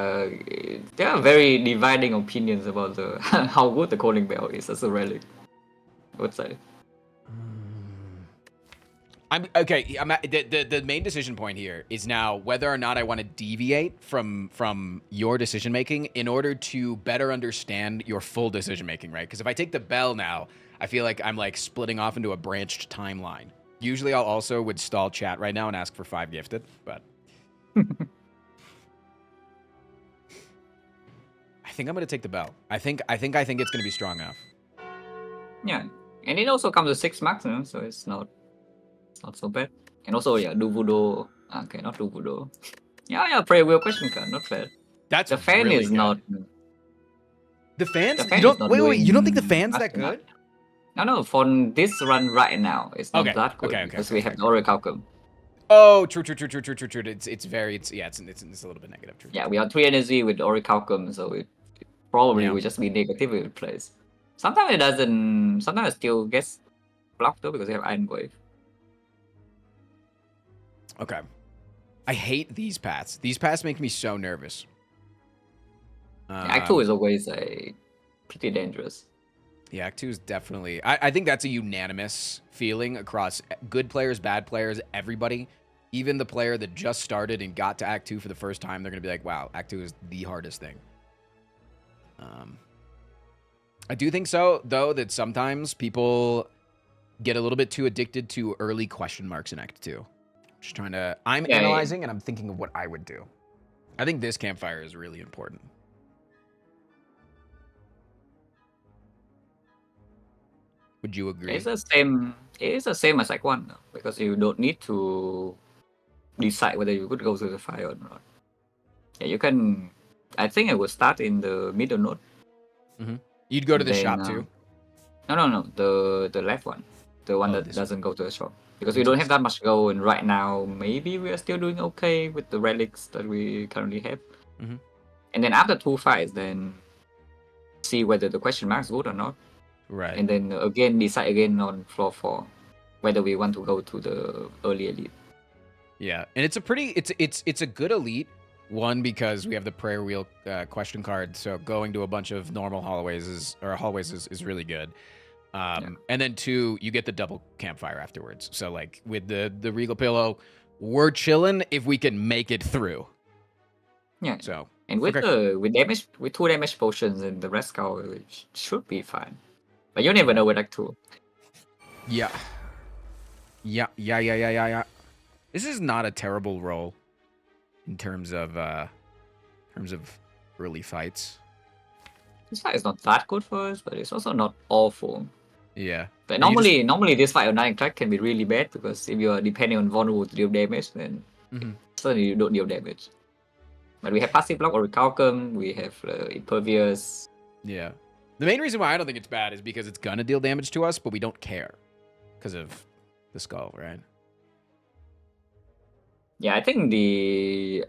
are very dividing opinions about the how good the calling bell is as a relic. I would say. The main decision point here is now whether or not I want to deviate from your decision making in order to better understand your full decision making, right? Because if I take the bell now, I feel like I'm like splitting off into a branched timeline. Usually, I'll also would stall chat right now and ask for 5 gifted, but I think I'm gonna take the bell. I think it's gonna be strong enough. Yeah, and it also comes with 6 maximum, so it's not so bad. And also, yeah, do voodoo. Okay, not do voodoo. Yeah, prayer wheel question card, not bad. That's The fan really is good. not. The fans. The fan You don't is not wait. You don't think the doing fan's that much enough. good? No, for this run right now, it's not Okay, that good okay, because okay, we have the Orichalcum. Oh, true. It's a little bit negative. True. Yeah, we have 3 energy with Orichalcum, so it probably will just be negative if it plays. Sometimes it doesn't. Sometimes it still gets blocked though because we have Iron Wave. Okay. I hate these paths. These paths make me so nervous. Act 2 is always pretty dangerous. Yeah, Act 2 is definitely... I think that's a unanimous feeling across good players, bad players, everybody. Even the player that just started and got to Act 2 for the first time, they're going to be like, wow, Act 2 is the hardest thing. I do think so, though, that sometimes people get a little bit too addicted to early question marks in Act 2. Just trying to... I'm analyzing and I'm thinking of what I would do. I think this campfire is really important. Would you agree? It's the same. It is the same as Act 1 though, because you don't need to decide whether you could go to the fire or not. Yeah, you can. I think I would start in the middle node. You'd go to the shop too? No. The left one, the one that doesn't go to the shop, because we don't have that much gold, and right now maybe we are still doing okay with the relics that we currently have. And then after 2 fights, then see whether the question mark is good or not. Right. And then again decide again on floor 4 whether we want to go to the early elite. Yeah, and it's a pretty it's a good elite one because we have the prayer wheel question card, so going to a bunch of normal hallways is really good. And then 2, you get the double campfire afterwards. So like with the regal pillow, we're chilling if we can make it through. Yeah. So and with 2 damage potions and the rest skull, it should be fine. But you never know with Act 2. Yeah. This is not a terrible roll in terms of early fights. This fight is not that good for us, but it's also not awful. Yeah. But normally this fight on 9 track can be really bad because if you are depending on vulnerable to deal damage, then suddenly you don't deal damage. But we have passive block or Orichalcum, we have Impervious. Yeah. The main reason why I don't think it's bad is because it's gonna deal damage to us, but we don't care because of the skull, right? Yeah, I think the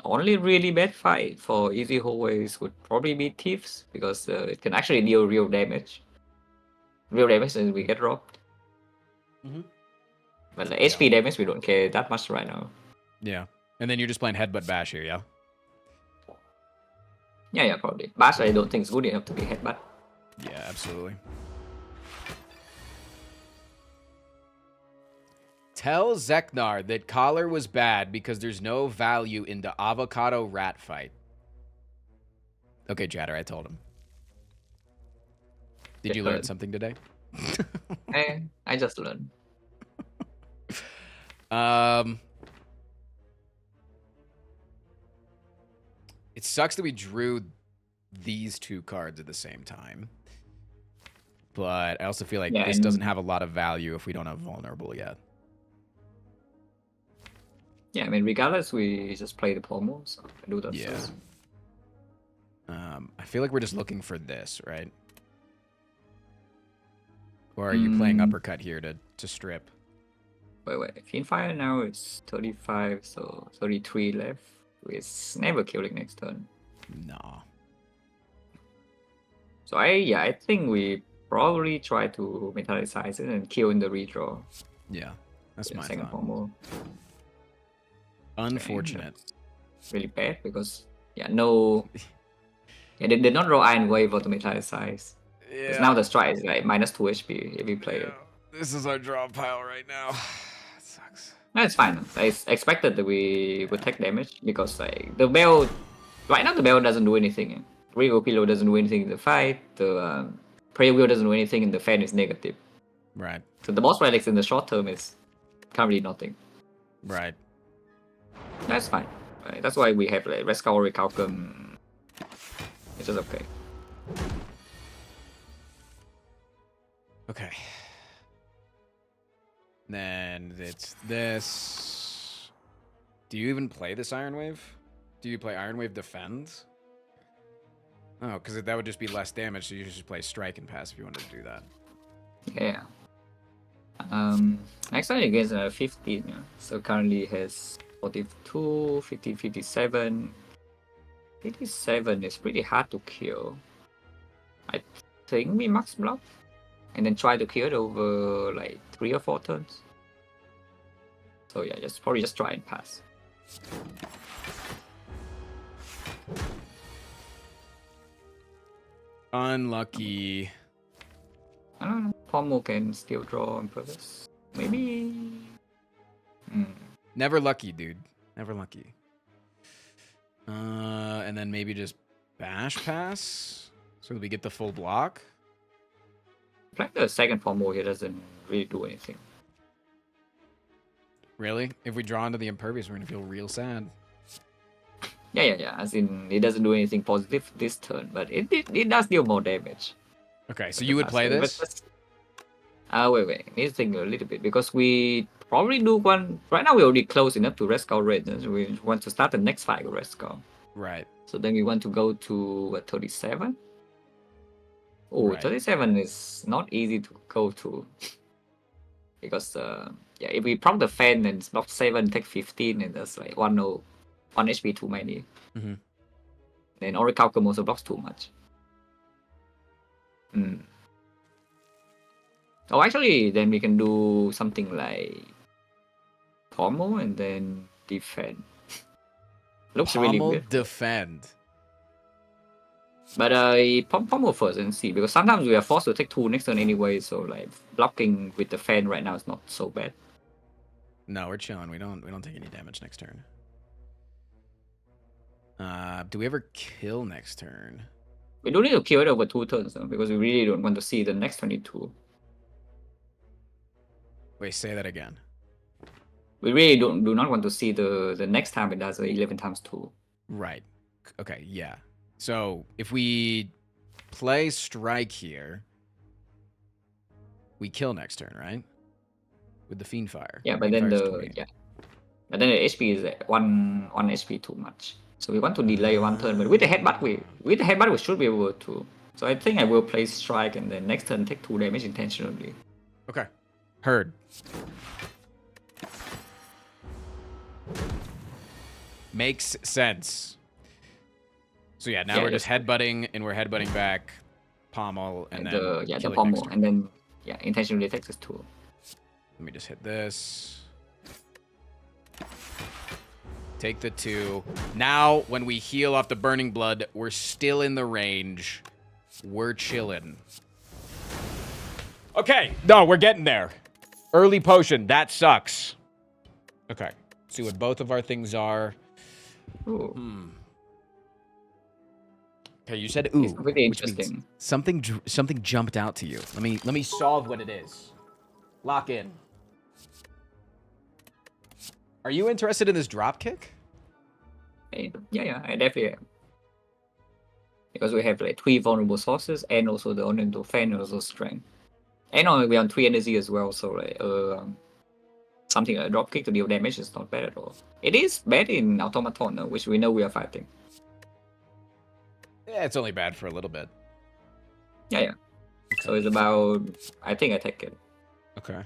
only really bad fight for easy hallways would probably be Thieves, because it can actually deal real damage. Real damage and we get robbed. But the HP damage, we don't care that much right now. Yeah. And then you're just playing Headbutt Bash here, yeah? Yeah, probably. Bash, I don't think it's good enough to be Headbutt. Yeah, absolutely. Tell XecnaR that Collar was bad because there's no value in the avocado rat fight. Okay, Jatter, I told him. Did you learn something today? I just learned. It sucks that we drew these 2 cards at the same time. But I also feel like this doesn't have a lot of value if we don't have vulnerable yet. Yeah, I mean, regardless, we just play the pommel, so I do that. Yeah. I feel like we're just looking for this, right? Or are you playing uppercut here to strip? Wait. Fiendfire now it's 35, so 33 left. It's never killing next turn. Nah. So I think we probably try to metallicize it and kill in the redraw. Yeah, that's my second thought. pommel. Unfortunate. Really bad because they did not draw Iron Wave or to metallicize. Because now the strike is like -2 HP if you play it. This is our draw pile right now. It sucks. No, it's fine. I expected that we would take damage because like the bell right now the bell doesn't do anything. Regal Pillow doesn't do anything in the fight. The Prayer Wheel doesn't do anything, and the fan is negative. Right. So the boss relics in the short term is currently nothing. Right. That's fine. Right. That's why we have like Rescue Orichalcum. It's just okay. Okay. Then it's this. Do you even play this Iron Wave? Do you play Iron Wave Defend? Oh, because that would just be less damage, so you should just play Strike and Pass if you wanted to do that. Yeah. Next time against 15, yeah. So currently has 42, 50, 57. 57 is pretty hard to kill. I think we max block and then try to kill it over like 3 or 4 turns. So yeah, probably just try and pass. Unlucky. I don't know. Pommel can still draw on purpose. Maybe. Never lucky, dude. Never lucky. And then maybe just bash pass so that we get the full block. Playing the second Pommel here doesn't really do anything. Really? If we draw into the Impervious, we're gonna feel real sad. Yeah. As in, it doesn't do anything positive this turn, but it does deal more damage. Okay, so you would play this? Wait. Need to think a little bit because we probably do one. Right now, we're already close enough to Rescue Red. So we want to start the next fight with Rescue. Right. So then we want to go to what, 37? Oh, Right. 37 is not easy to go to. Because, if we proc the fan and block 7, take 15, and that's like 1 HP too many. Mm-hmm. Then Orichalcum also blocks too much. Oh, actually, then we can do something like Pommel and then defend. Looks really Pommel weird. defend. But Pommel first and see, because sometimes we are forced to take 2 next turn anyway, so like blocking with the fan right now is not so bad. No, we're chilling. We don't take any damage next turn. Do we ever kill next turn? We don't need to kill it over 2 turns though, because we really don't want to see the next 22. Wait, say that again. We really do not want to see the next time it does the 11 times 2. Right. Okay, yeah. So if we play Strike here, we kill next turn, right? With the Fiend Fire. Yeah, but Fiend then Fire's 20. but then the HP is 1 HP too much. So we want to delay 1 turn, but with the headbutt we should be able to. So I think I will play Strike and then next turn take 2 damage intentionally. Okay. Heard. Makes sense. So yeah, now we're just headbutting, and we're headbutting back, Pommel, and then the Pommel, and then intentionally takes us 2. Let me just hit this. Take the 2. Now, when we heal off the Burning Blood, we're still in the range. We're chilling. Okay. No, we're getting there. Early potion. That sucks. Okay. See what both of our things are. Ooh. Okay, you said ooh. It's really interesting. Something jumped out to you. Let me solve what it is. Lock in. Are you interested in this drop kick? Yeah, I definitely am. Because we have like 3 vulnerable sources and also the Ornamental Fan and also Strength. And we're on 3 energy as well, so like something like a drop kick to deal damage is not bad at all. It is bad in Automaton, which we know we are fighting. Yeah, it's only bad for a little bit. Yeah. Okay. So it's about, I think I take it. Okay.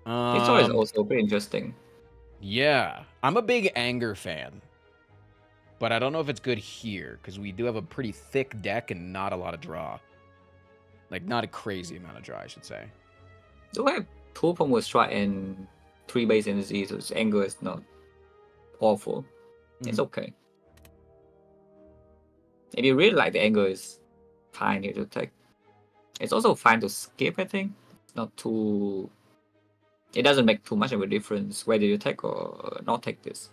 This one is also pretty interesting. Yeah, I'm a big Anger fan. But I don't know if it's good here, because we do have a pretty thick deck and not a lot of draw. Like, not a crazy amount of draw, I should say. Do I have 2 Pommel Strike and 3 base energy, so its Anger is not awful. It's okay. If you really like the Anger, is fine here to take. It's also fine to skip, I think. Not too... It doesn't make too much of a difference whether you take or not take this.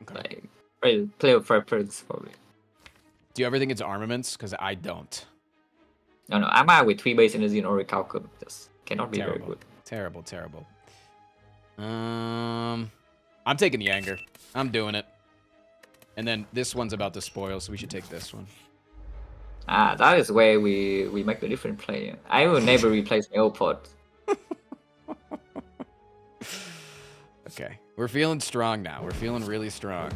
Okay. Like, player preference, probably. Do you ever think it's armaments? Because I don't. No, Arma with 3 base energy and Orichalcum just cannot be very good. Terrible. I'm taking the Anger. I'm doing it. And then this one's about to spoil, so we should take this one. That is where we make the different play. I will never replace airport. Okay, we're feeling strong now. We're feeling really strong.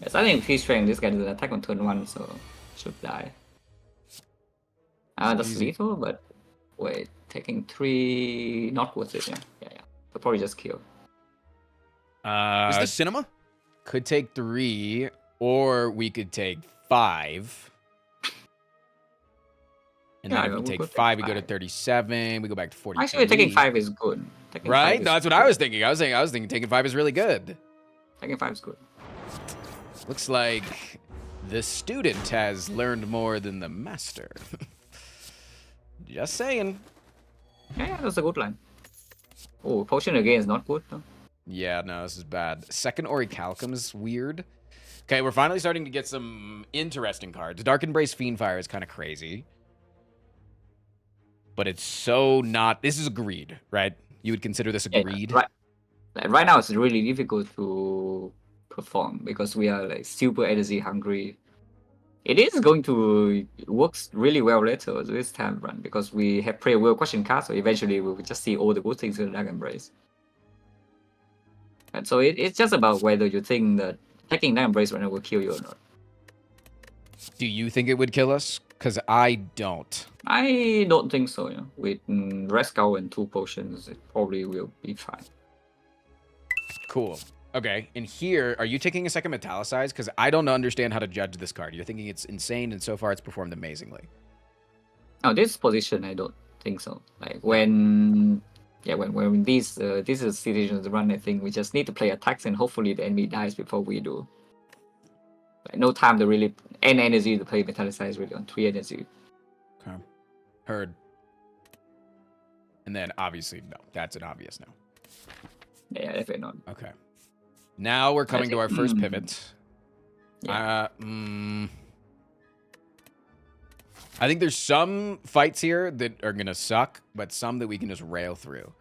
Yes, I think Fish Strength, this guy does an attack on turn 1, so should die. That's easy. lethal, but wait, taking 3 not worth it. Yeah. So probably just kill. Is this cinema? Could take 3, or we could take 5. And then if we take 5, we go to 37. We go back to 40. Actually, taking 5 is good. Right? No, that's what I was thinking. I was thinking taking 5 is really good. Taking 5 is good. Looks like the student has learned more than the master. Just saying. Yeah, that's a good line. Oh, potion again is not good though. Yeah, no, this is bad. Second Orichalcum is weird. Okay, we're finally starting to get some interesting cards. Dark Embrace Fiendfire is kind of crazy. But it's so not... This is a greed, right? You would consider this a greed? Right. Right now, it's really difficult to perform because we are like super energy hungry. It is going to work really well later this time run because we have pre-world question cards, so eventually we will just see all the good things in Dark Embrace. And so it's just about whether you think that taking Dark Embrace right now will kill you or not. Do you think it would kill us? Because I don't. I don't think so. Yeah. With Red Skull and 2 potions, it probably will be fine. Cool. Okay, and here, are you taking a second Metallicize? Because I don't understand how to judge this card. You're thinking it's insane, and so far it's performed amazingly. Oh, this position, I don't think so. Like when these this is situations run, I think we just need to play attacks and hopefully the enemy dies before we do. Like, no time to really end energy to play Metallicize really on 3 energy. Okay. Heard. And then obviously no. That's an obvious no. Yeah, definitely not. Okay. Now we're coming to our first pivot. Yeah. I think there's some fights here that are gonna suck, but some that we can just rail through.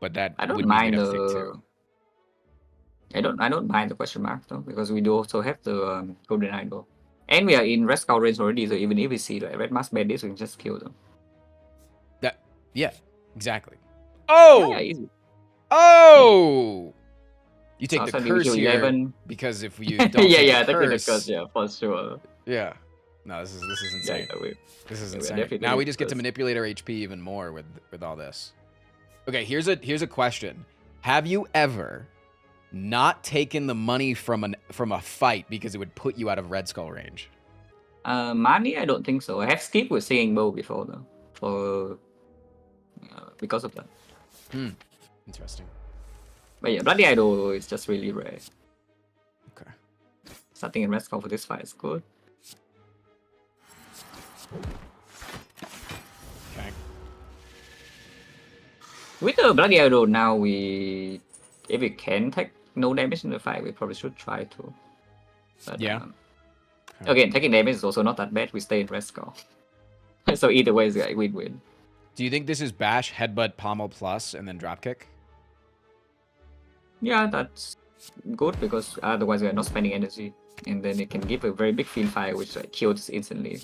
But that I don't would mind be a thing too. I don't mind the question mark though because we do also have the golden idol, and we are in red skull range already. So even if we see like red mask bandits, we can just kill them. Yeah, exactly. Oh, yeah, easy. Oh, you take Also, the curse here 11. because if you don't take yeah, the taking the curse, curse, yeah, for sure. yeah. No, this is insane. Yeah, this is we're insane. definitely Now we taking just get to curse. manipulate our HP even more with all this. Okay, here's a question. Have you ever not taken the money from a fight because it would put you out of Red Skull range? Money, I don't think so. I have skipped with singing bow before though, for because of that. Interesting. But yeah, bloody idol is just really rare. Okay. Starting in red skull for this fight is good. Okay. With the bloody idol now, if we can take no damage in the fight, we probably should try to. But, Yeah. Again, taking damage is also not that bad. We stay in red skull. So either way is like win-win. Do you think this is bash, headbutt, pommel plus, and then dropkick? Yeah, that's good because otherwise we are not spending energy, and then it can give a very big field fire which like kills instantly.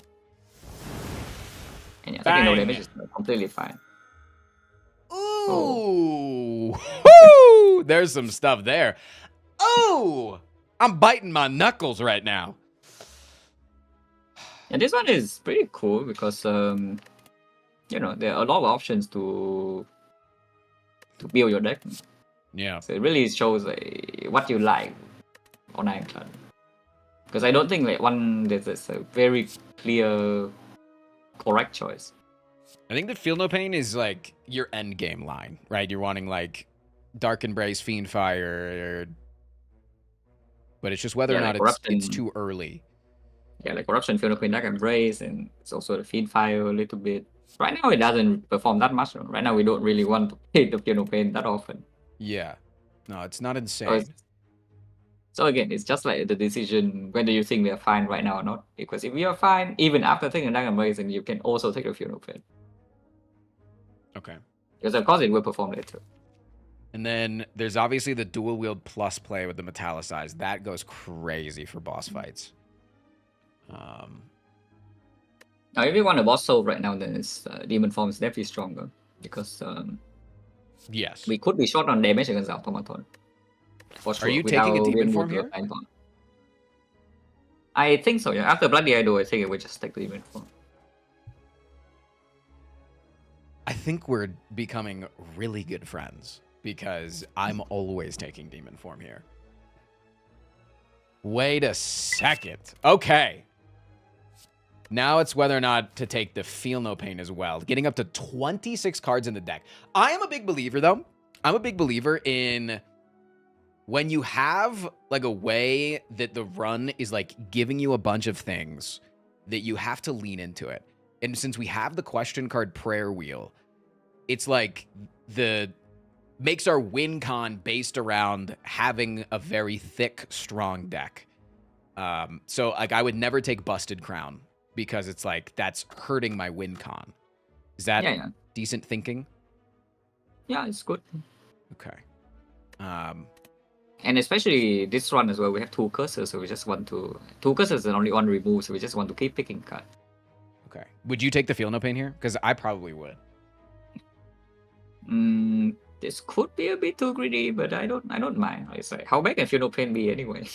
And yeah, taking no damage is completely fine. Ooh, Woo! There's some stuff there. Oh, I'm biting my knuckles right now. And this one is pretty cool because you know, there are a lot of options to build your deck. Yeah. So it really shows what you like on Ironclad. Because I don't think like there's a very clear correct choice. I think that Feel No Pain is like your end game line, right? You're wanting like Dark Embrace, Fiendfire, but it's just whether or like not it's too early. Yeah, like Corruption, Feel No Pain, Dark Embrace, and it's also the Fiendfire a little bit. Right now it doesn't perform that much. Right now we don't really want to play the Feel No Pain that often. Yeah. No, it's not insane. So again, it's just like the decision whether you think we are fine right now or not. Because if we are fine, even after taking Dark Embrace, then you can also take the Feel No Pain. Okay. Because of course it will perform later. And then there's obviously the dual wield plus play with the Metallicize. That goes crazy for boss fights. Now, if you want a boss soul right now, then it's demon form is definitely stronger because Yes. we could be short on damage against automaton. For sure. Are you taking a demon form here? I think so. Yeah. After Bloody Idol, I think it would just take the demon form. I think we're becoming really good friends because I'm always taking demon form here. Wait a second. Okay. Now it's whether or not to take the Feel No Pain as well. Getting up to 26 cards in the deck. I am a big believer, though. I'm a big believer in when you have like a way that the run is like giving you a bunch of things that you have to lean into it. And since we have the question card Prayer Wheel, it's like the makes our win con based around having a very thick, strong deck. So like I would never take Busted Crown because it's like that's hurting my win con. Is that decent thinking? Yeah, it's good. Okay. And especially this run as well, we have 2 curses, so we just want to 2 curses and only 1 remove, so we just want to keep picking card. Okay. Would you take the Feel No Pain here? Because I probably would. This could be a bit too greedy, but I don't mind. It's like, how bad can Feel No Pain be anyway?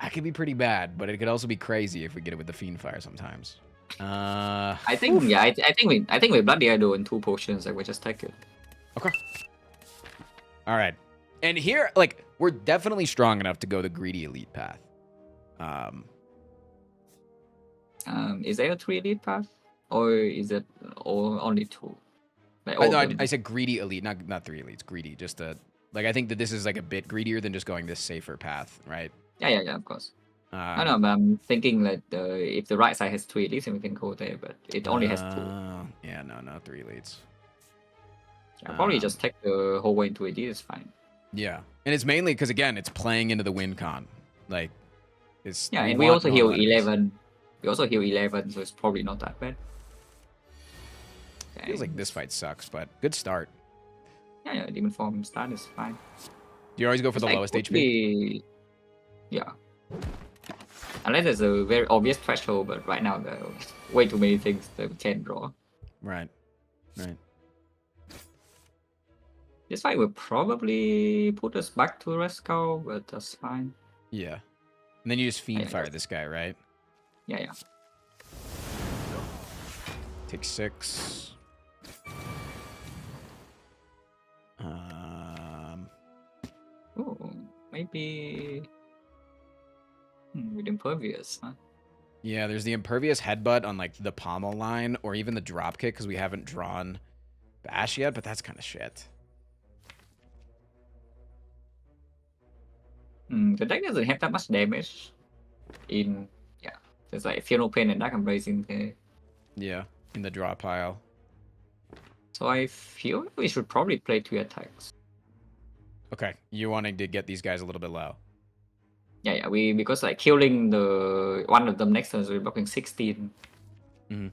That could be pretty bad, but it could also be crazy if we get it with the Fiend Fire sometimes. I think I think with Bloody Idol and 2 potions, like we just take it. Okay. All right. And here, like, we're definitely strong enough to go the greedy elite path. Is there a 3 elite path, or is it only 2? Like, no, I said greedy elite, not 3 elites. Greedy, just like I think that this is like a bit greedier than just going this safer path, right? Yeah, of course. I know, but I'm thinking that if the right side has 3 elites, then we can go there, but it only has 2. Yeah, no 3 elites. I'll probably just take the whole way into elite, it's fine. Yeah, and it's mainly because, again, it's playing into the win con. Like, it's... Yeah, and we also heal 11. We also heal 11, so it's probably not that bad. Feels like this fight sucks, but good start. Yeah, demon form start is fine. Do you always go for the lowest HP? Yeah. Unless there's a very obvious threshold, but right now there are way too many things that we can draw. Right. This fight will probably put us back to Rescal, but that's fine. Yeah. And then you just Fiend Fire this guy, right? Yeah. Take 6. Oh, maybe with Impervious, huh? Yeah, there's the Impervious Headbutt on like the pommel line, or even the drop kick because we haven't drawn Bash yet, but that's kind of shit. The deck doesn't have that much damage. There's like Feel No Pain and Dark Embrace in there. Yeah, in the draw pile. So I feel we should probably play 2 attacks. Okay, you wanting to get these guys a little bit low. Yeah, because like killing the one of them next turn, so we're blocking 16. Mm-hmm.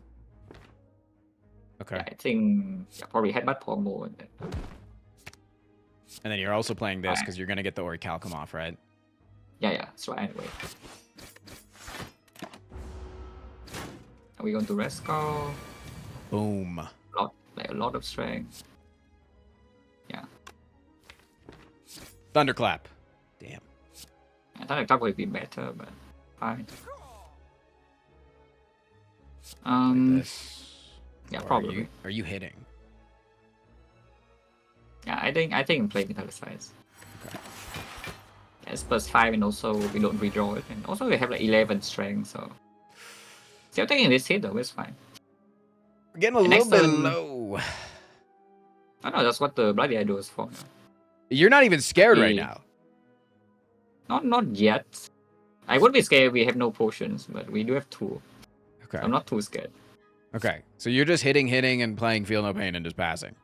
Okay. Yeah, I think probably Headbutt Pombo. And then you're also playing this because you're going to get the Orichalcum off, right? Yeah, that's right. Anyway. Are we going to Rescal? Boom. A lot of strength. Yeah. Thunderclap. Damn. I thought Thunderclap would be better, but fine. Like yeah, probably. Are you hitting? Yeah, I think I'm playing Metal Size. Okay. Yeah, it's +5, and also we don't redraw it, and also we have like 11 strength, so still taking this hit though, it's fine. We're getting a little bit low. I know that's what the Bloody Idol is for. You're not even scared right now. Not yet. I would be scared if we have no potions, but we do have 2. Okay. So I'm not too scared. Okay, so you're just hitting, and playing Feel No Pain and just passing.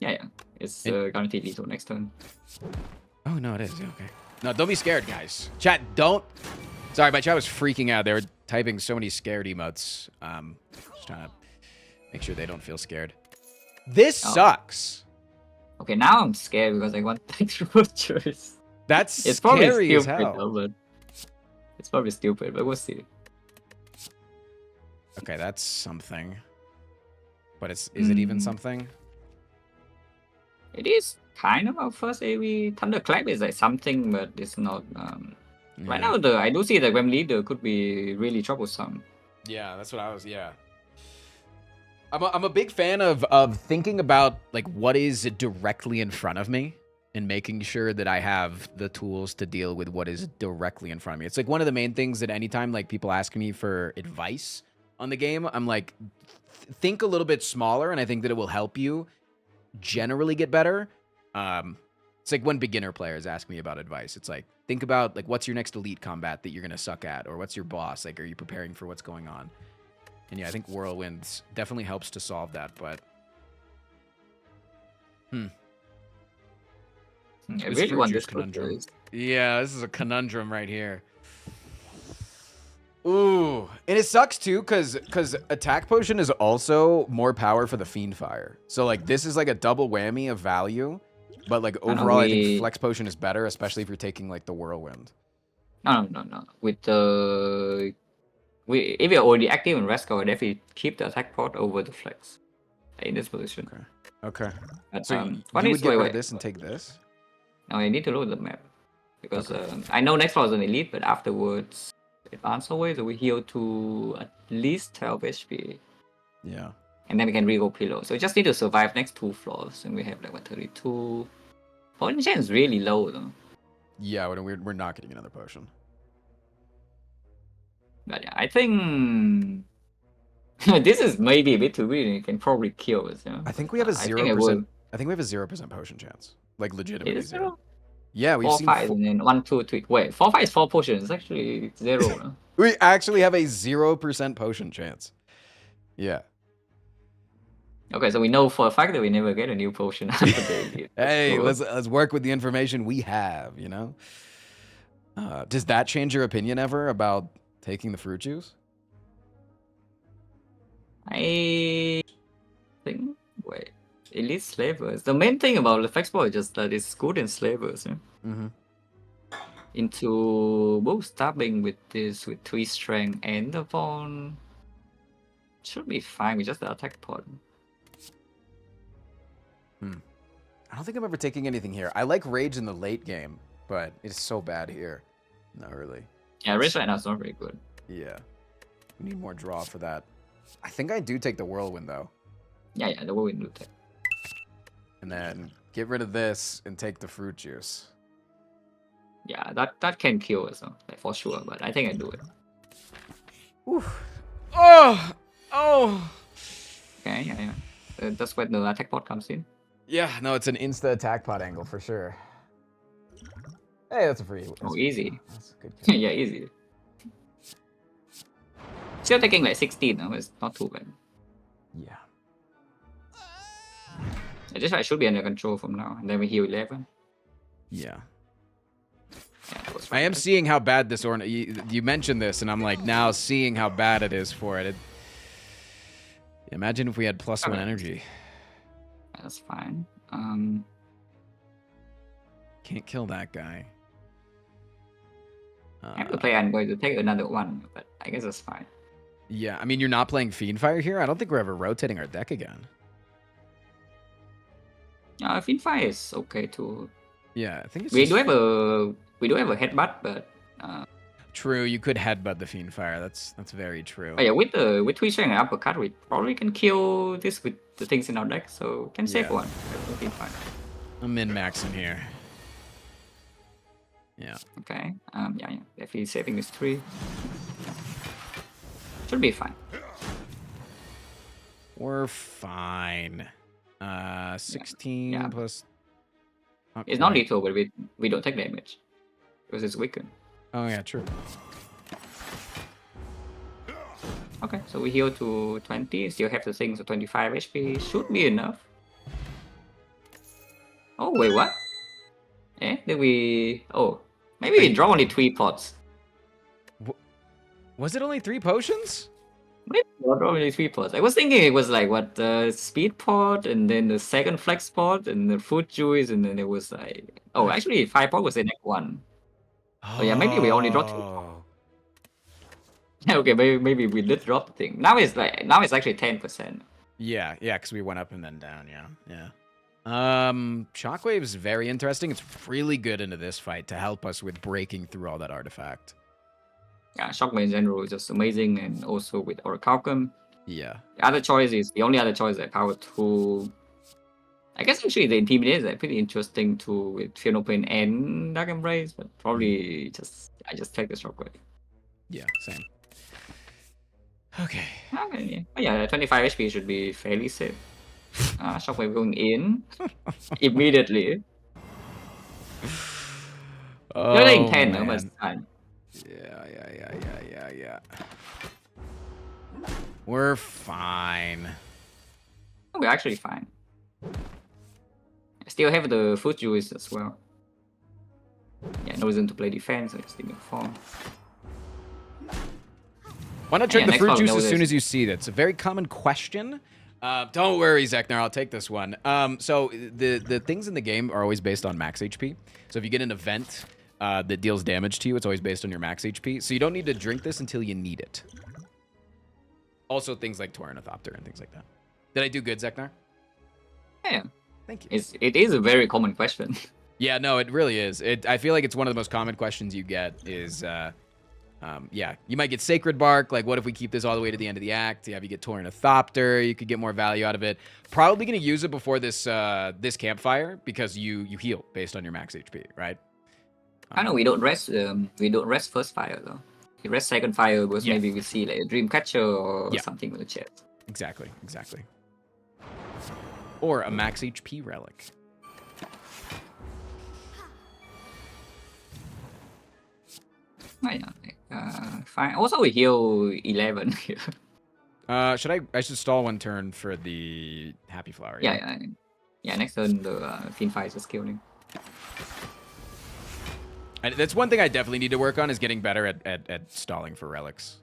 Yeah. It's guaranteed lethal next turn. Oh, no, it is. Okay. No, don't be scared, guys. Chat, don't. Sorry, my chat was freaking out. They were typing so many scared emotes. Just trying to make sure they don't feel scared. This sucks. Okay, now I'm scared because I want to take the choice. That's it's scary probably as hell. Though, but It's probably stupid, but we'll see. Okay, that's something. But is it even something? It is kind of our first AV. Thunderclap is like something, but it's not. Right now, I do see the Grim Leader could be really troublesome. Yeah, that's what I was. Yeah. I'm a big fan of thinking about like what is directly in front of me and making sure that I have the tools to deal with what is directly in front of me. It's like one of the main things that anytime like people ask me for advice on the game, I'm like, think a little bit smaller, and I think that it will help you generally get better. It's like when beginner players ask me about advice. It's like, think about like what's your next elite combat that you're gonna suck at, or what's your boss? Like, are you preparing for what's going on? And yeah, I think Whirlwinds definitely helps to solve that, but... I really want this conundrum. Yeah, this is a conundrum right here. Ooh. And it sucks, too, because Attack Potion is also more power for the Fiend Fire. So, like, this is like a double whammy of value. But, like, overall, I think Flex Potion is better, especially if you're taking, like, the Whirlwind. No. With the... if you're already active in Rescue, then we keep the attack pod over the flex in this position. Okay. But, so you would get rid of this and take this? No, I need to load the map. Because I know next floor is an elite, but afterwards, advance away, so we heal to at least 12 HP. Yeah. And then we can re-go pillow. So we just need to survive next 2 floors. And we have like, 32. Potion chance is really low, though. Yeah, we're not getting another potion. But yeah, I think this is maybe a bit too weird. You can probably kill us. Yeah. I think we have a 0%. I think we have a 0% potion chance. Like legitimately 0. Yeah, we've 4, seen 5, and then 1, 2, 3. Wait, 4, 5 is 4 potions. It's actually 0. We actually have a 0% potion chance. Yeah. Okay, so we know for a fact that we never get a new potion after the Hey, let's work with the information we have. You know. Does that change your opinion ever about taking the fruit juice? I think. Wait. Elite slavers. The main thing about the flex ball is just that it's good in slavers. Yeah? Into both stabbing with this with 3 strength and the bone. Should be fine with just the attack pod. I don't think I'm ever taking anything here. I like rage in the late game, but it's so bad here. Not really. Yeah, rage right now is not very good. Yeah. We need more draw for that. I think I do take the whirlwind though. Yeah, the whirlwind do take. And then get rid of this and take the fruit juice. Yeah, that can kill us, like for sure. But I think I do it. Oof. Oh. Okay, yeah. That's where the attack pod comes in. Yeah, no, it's an insta attack pod angle for sure. Hey, that's a free. Easy. That's a good kill. Yeah, easy. Still taking like 16, though. It's not too bad. Yeah. I should be under control from now, and then we heal 11. Yeah. I am seeing how bad this you mentioned this, and I'm like now seeing how bad it is for it. Imagine if we had +1 energy. That's fine. Can't kill that guy. I have to play. I'm going to take another one, but I guess that's fine. Yeah, I mean you're not playing Fiendfire here. I don't think we're ever rotating our deck again. Fiendfire is okay too. Yeah, I think it's we do have a headbutt, but true. You could headbutt the Fiendfire. That's very true. Oh yeah, with 3 strength and uppercut, we probably can kill this with the things in our deck, so can save one. Fiendfire. I'm min-maxing here. Yeah. Okay. Yeah. If he's saving his 3, should be fine. We're fine. 16 plus. Okay. It's not lethal, but we don't take damage because it's weakened. Oh yeah, true. Okay, so we heal to 20. Still have the things, so 25 HP should be enough. Oh wait, what? Then we. Oh, maybe we draw only 3 pots. Was it only 3 potions? Maybe we draw only 3 pots. I was thinking it was like what the speed pot, and then the second flex pot, and the fruit juice, and then it was like actually 5 pot was the next one. Oh yeah, maybe we only draw 2. Okay, maybe we did drop the thing. Now it's actually 10%. Yeah, because we went up and then down. Yeah. Shockwave is very interesting. It's really good into this fight to help us with breaking through all that artifact. Yeah, Shockman in general is just amazing, and also with Orichalcum. Yeah. The only other choice is Power 2. I guess actually the Intimidate is pretty interesting too with Fear Pain and Dark Embrace, but probably I just take the Shockwave. Yeah, same. Okay. Yeah, 25 HP should be fairly safe. Shockwave going in immediately. You're doing 10, no, but it's fine. Yeah. We're fine. We're actually fine. I still have the food juice as well. Yeah, no reason to play defense, so just leave me form. Why not drink the fruit juice as soon as you see it? It's a very common question. Don't worry, XecnaR, I'll take this one. So the things in the game are always based on max HP. So if you get an event that deals damage to you, it's always based on your max HP. So you don't need to drink this until you need it. Also things like Tornithopter and things like that. Did I do good, XecnaR? Yeah. Thank you. It is a very common question. Yeah, no, it really is. I feel like it's one of the most common questions you get is, yeah, you might get Sacred Bark. Like, what if we keep this all the way to the end of the act? Yeah, if you get Tornithopter, you could get more value out of it. Probably going to use it before this this campfire because you heal based on your max HP, right? I know we don't rest first fire though. We rest second fire because maybe we see like a Dreamcatcher or something with the chest. Exactly. Or a max HP relic. Oh, yeah. Fine. Also, we heal 11 here. I should stall one turn for the Happy Flower. Yeah. Next turn the Fiend Fire is just killing. And that's one thing I definitely need to work on is getting better at stalling for relics.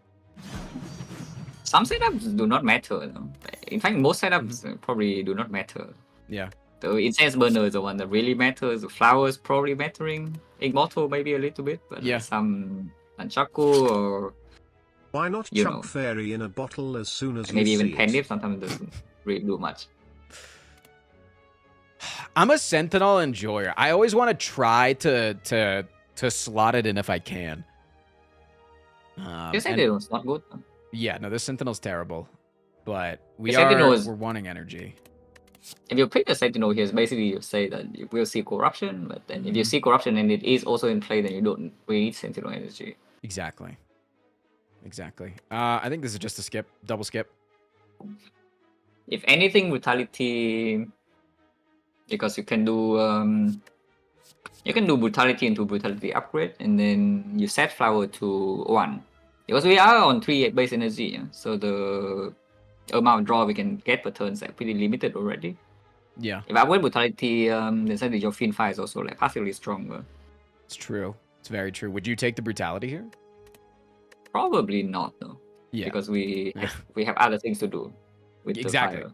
Some setups do not matter though. In fact, most setups probably do not matter. Yeah. The Incense Burner is the one that really matters. The Flowers probably mattering. Immortal maybe a little bit, but some Nunchaku or... Why not chuck Fairy in a bottle as soon as maybe you see even Pendip sometimes doesn't really do much. I'm a Sentinel enjoyer. I always want to try to slot it in if I can. You said it was not good. Yeah, no, this Sentinel's terrible. But we're wanting energy. If you pick the Sentinel here, basically you say that you will see Corruption, but then if you see Corruption and it is also in play, then you don't really need Sentinel energy. Exactly. I think this is just a skip, double skip. If anything, Brutality, because you can do Brutality into Brutality upgrade, and then you set Flower to 1. Because we are on 3 base energy, so the amount of draw we can get per turn is like pretty limited already. Yeah. If I upgrade Brutality, then suddenly your Fiend Fire is also like passively stronger. It's true. It's very true. Would you take the Brutality here? Probably not, though. Yeah. Because we have other things to do with the fire.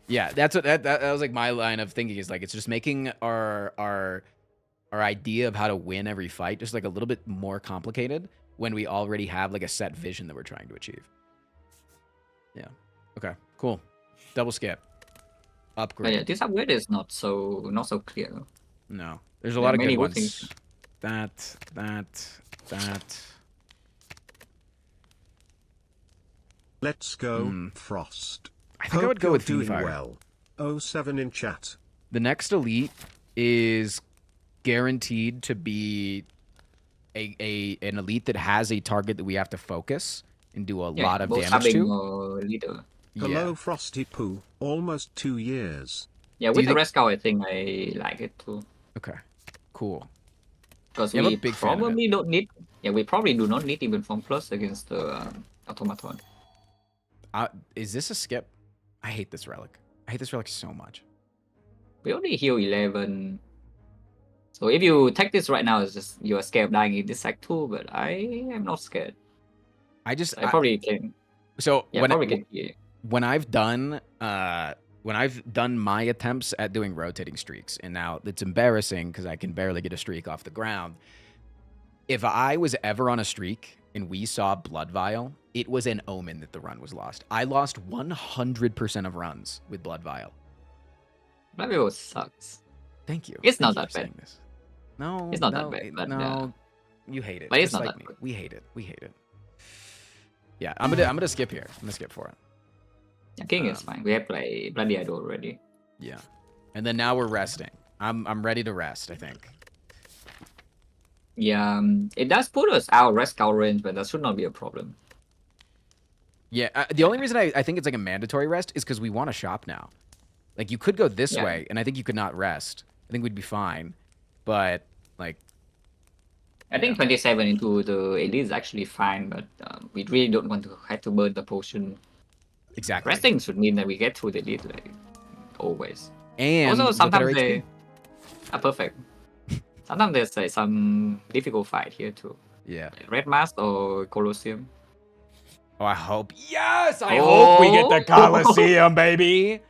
Yeah, that's what that was like my line of thinking is like it's just making our idea of how to win every fight just like a little bit more complicated when we already have like a set vision that we're trying to achieve. Yeah. Okay, cool. Double skip. Upgrade. But yeah, this upgrade is not so clear. No. There's a lot of good ones. Things. That. Let's go, Frost. I think I would go with doing Fire. Well. 07 in chat. The next elite is guaranteed to be an elite that has a target that we have to focus and do a lot of damage to. Hello, Frosty Poo. Almost 2 years. Yeah, with the Rescue, I think I like it too. Okay, cool. Because we probably don't need. Yeah, we probably do not need even Form Plus against the Automaton. Is this a skip? I hate this relic. I hate this relic so much. We only heal 11. So if you take this right now, it's just you're scared of dying in this Act 2, but I am not scared. I probably can. So yeah, when I've done my attempts at doing rotating streaks, and now it's embarrassing because I can barely get a streak off the ground. If I was ever on a streak and we saw Blood Vial, it was an omen that the run was lost. I lost 100% of runs with Blood Vial. Blood Vial sucks. Thank you. It's not Thank you that for saying this. No, It's not no, that bad, but no. You hate it. but it's just not like that me. good. We hate it. We hate it. Yeah, I'm gonna skip here. I'm gonna skip for it. Yeah, King is fine. We have played Bloody Idol already. Yeah, and then now we're resting. I'm ready to rest. I think. Yeah, it does put us out rest cow range, but that should not be a problem. Yeah, the only reason I think it's like a mandatory rest is because we want to shop now. Like, you could go this Yeah. way, and I think you could not rest. I think we'd be fine. But, like... I think 27 into the elite is actually fine, but we really don't want to have to burn the potion. Exactly. Resting should mean that we get to the elite, like, always. And Also, look at our sometimes HP. they are perfect. Sometimes there's like, some difficult fight here too. Yeah. Like Red Mask or Colosseum. Oh, I hope... Yes! I hope we get the Colosseum, baby!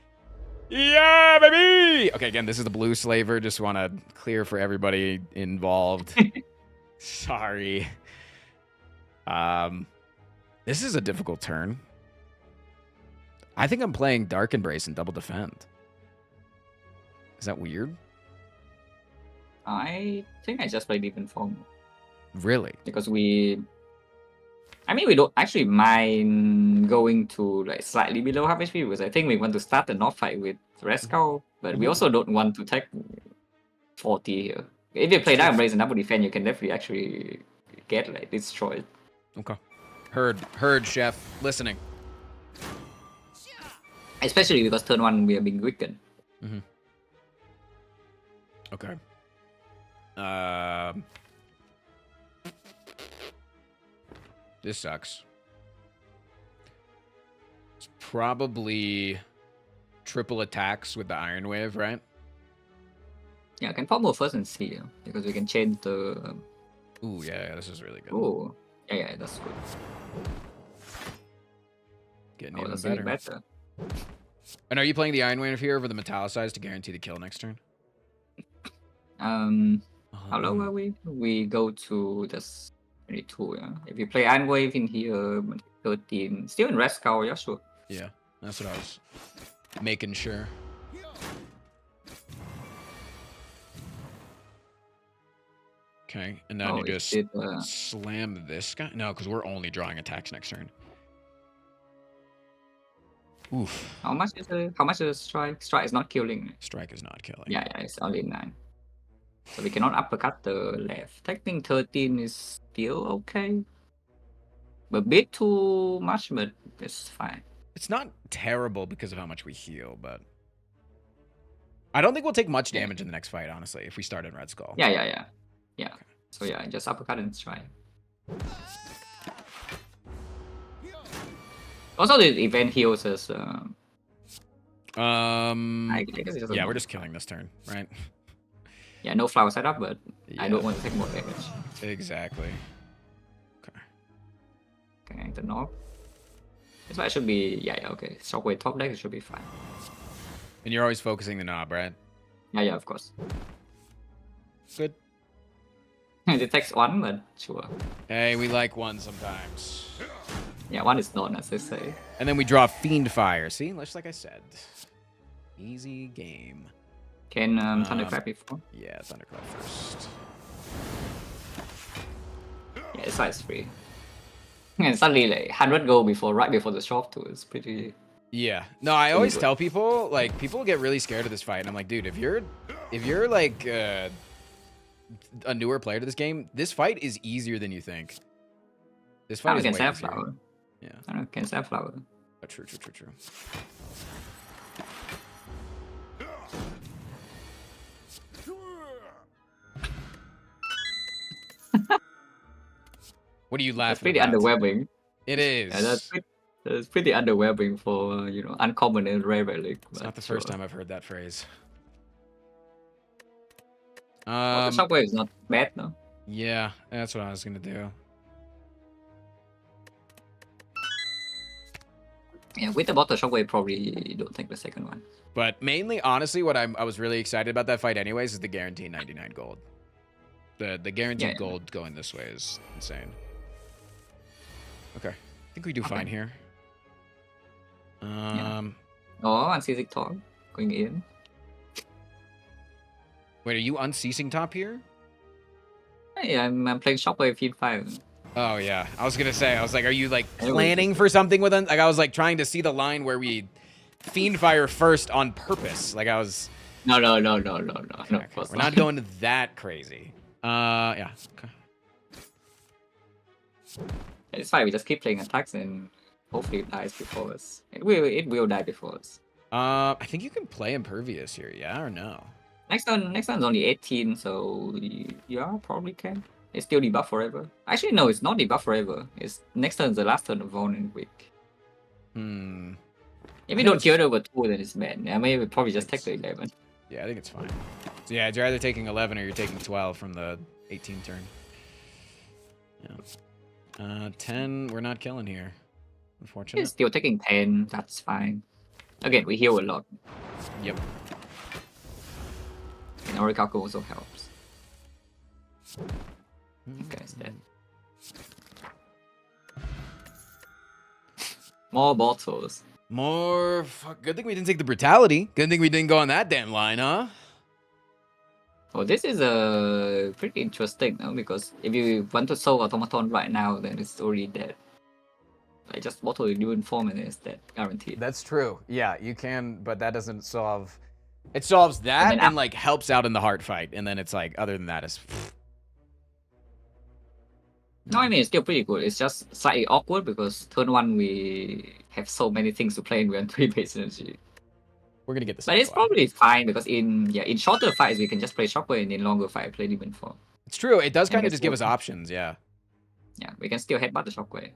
Yeah, baby! Okay, again, this is the blue slaver. Just want to clear for everybody involved. Sorry. This is a difficult turn. I think I'm playing Dark Embrace and Double Defend. Is that weird? I think I just played Demon Form. Really? Because we don't actually mind going to like slightly below half HP because I think we want to start the North fight with Rescal, but we also don't want to take 40 here. If you play Dark Embrace and Double Defend, you can definitely actually get like destroyed. Okay. Heard, chef. Listening. Especially because turn 1 we are being weakened. Mm-hmm. Okay. This sucks. It's probably triple attacks with the Iron Wave, right? Yeah, I can pop more first and see because we can change the. Ooh, yeah, this is really good. Oh, yeah, that's good. Getting Oh, even that's better. even better. And are you playing the Iron Wave here over the Metallicized to guarantee the kill next turn? How low are we? We go to this 22, yeah. If you play Iron Wave in here, 13, still in Rest Cow, yeah, sure. Yeah, that's what I was making sure. Okay, and then you just slam this guy? No, because we're only drawing attacks next turn. Oof. How much is strike? Strike is not killing. Strike is not killing. Yeah, it's only 9. So we cannot uppercut the left. Taking 13 is still okay. A bit too much, but it's fine. It's not terrible because of how much we heal, but I don't think we'll take much damage in the next fight, honestly, if we start in Red Skull. Yeah. Okay. So yeah, just uppercut and strike. Also, the event heals us. I guess it's just yeah, we're just killing this turn, right? Yeah, no flower setup, but Yeah. I don't want to take more damage. Exactly. Okay, the knob. This one should be okay. Shockwave top deck should be fine. And you're always focusing the knob, right? Yeah, of course. Good. It takes 1, but sure. Hey, we like one sometimes. Yeah, 1 is done, as they say. And then we draw Fiend Fire. See, just like I said. Easy game. Can Thunderclap before? Yeah, Thunderclap first. Yeah, it's size 3. And suddenly, like, 100 gold right before the shop too. It's pretty... Yeah. No, I always good. tell people, like, people get really scared of this fight. And I'm like, dude, if you're like, a newer player to this game, this fight is easier than you think. This fight is way easier. Flower. Yeah. I don't know, can Flower. Oh, true. What are you That's laughing pretty about? underwhelming. It is. Yeah, that's pretty underwhelming for, uncommon and rare relic. It's not the first time I've heard that phrase. The Shockwave is not bad, no? Yeah, that's what I was gonna do. Yeah, with the bottle Shockwave, probably don't take the second one. But mainly, honestly, what I was really excited about that fight anyways is the guaranteed 99 gold. The guaranteed gold going this way is insane. Okay. I think we do fine here. Oh, unceasing talk going in. Wait, are you unceasing top here? Hey, I'm playing Shockwave Feed 5. Oh yeah, I was gonna say. I was like, are you like Anyway, planning for something with them? Like I was like trying to see the line where we fiend fire first on purpose. Like I was. No. Okay, No, okay. course We're not going that crazy. Yeah. Okay. It's fine. We just keep playing attacks and hopefully it dies before us. It will die before us. I think you can play impervious here. Yeah or no? Next one's only 18, so yeah, probably can. It's still debuff forever. Actually, no, it's not debuff forever. It's next turn is the last turn of Vaughn and Wick. If you don't kill it over 2, then it's bad. Yeah, maybe we probably just take the 11. Yeah, I think it's fine. So yeah, you're either taking 11 or you're taking 12 from the 18 turn. Yeah. 10, we're not killing here. Unfortunately. It's still taking 10, that's fine. Again, we heal a lot. Yep. And Orikaku also helps. Okay, it's dead. More bottles. More. Fuck. Good thing we didn't take the brutality. Good thing we didn't go on that damn line, huh? Oh, this is pretty interesting now because if you want to solve automaton right now, then it's already dead. I just bottle a new form and it's dead, guaranteed. That's true. Yeah, you can, but that doesn't solve. It solves that and like helps out in the heart fight, and then it's like other than that is. No, I mean it's still pretty good. It's just slightly awkward because turn 1 we have so many things to play and we're on 3 base energy. We're gonna get this. But it's probably fine because in shorter fights we can just play Shockwave and in longer fight play Demon Form. It's true. It does kind of just give us options. Yeah. Yeah, we can still headbutt the Shockwave.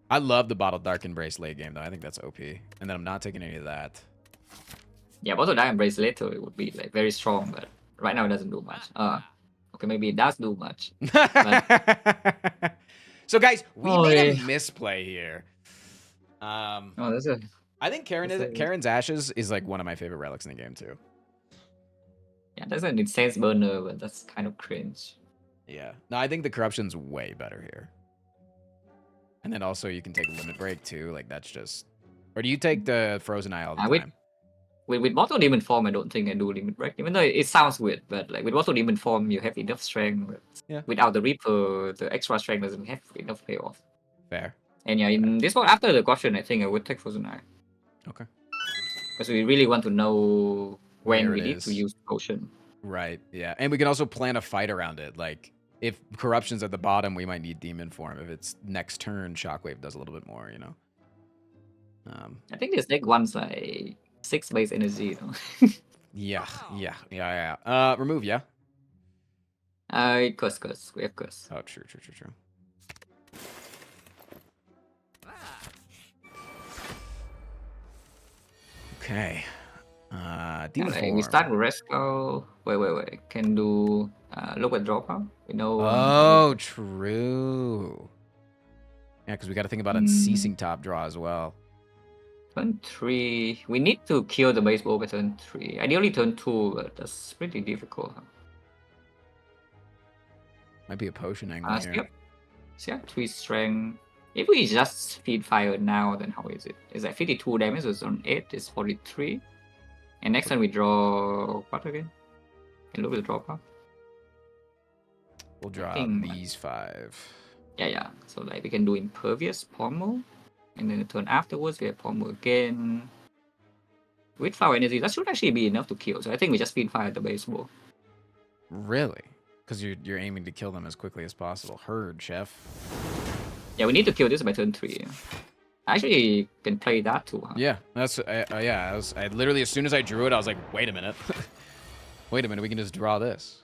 I love the Bottled Dark Embrace late game though. I think that's OP, and then I'm not taking any of that. Yeah, Bottled Dark Embrace later it would be like very strong, but right now it doesn't do much. Okay, maybe it does do much. But... So guys, we made a misplay here. that's a. I think Karen's Ashes is like one of my favorite relics in the game too. Yeah, that's an intense burner, but that's kind of cringe. Yeah. No, I think the Corruption's way better here. And then also you can take Limit Break too. Like that's just. Or do you take the Frozen Eye all the time? With Mortal Demon Form, I don't think I do Limit Break. Even though it sounds weird, but like with Mortal Demon Form, you have enough strength. But without the Reaper, the extra strength doesn't have enough payoff. Fair. And yeah, in this one, after the Corruption, I think I would take Frozen Eye. Okay. Because we really want to know when Where we it need is. to use Potion. Right. Yeah. And we can also plan a fight around it. Like if Corruption's at the bottom, we might need Demon Form. If it's next turn, Shockwave does a little bit more, you know? I think this deck wants like 6 base energy, though. Yeah. Remove, yeah? Curse. We have Curse. Oh, true. Okay. Demon Form. We start with Resco. Wait. Can do look at draw power. We know. Oh, true. Yeah, because we got to think about unceasing top draw as well. Turn 3. We need to kill the baseball by turn 3. Ideally turn 2, but that's pretty difficult. Huh? Might be a potion angle here. So yeah, 3 strength. If we just feed fire now, then how is it? Is that 52 damage? So it's on 8, it's 43. And next time we draw what again? Can look at the draw path. We'll draw these 5. Yeah. So like we can do impervious pommel. And then the turn afterwards we have pommel again. With flower energy, that should actually be enough to kill. So I think we just feed fire at the baseball. Really? Because you're aiming to kill them as quickly as possible. Heard, chef. Yeah, we need to kill this by turn 3. Actually, can play that too, huh? Yeah, that's I literally as soon as I drew it, I was like, wait a minute, we can just draw this.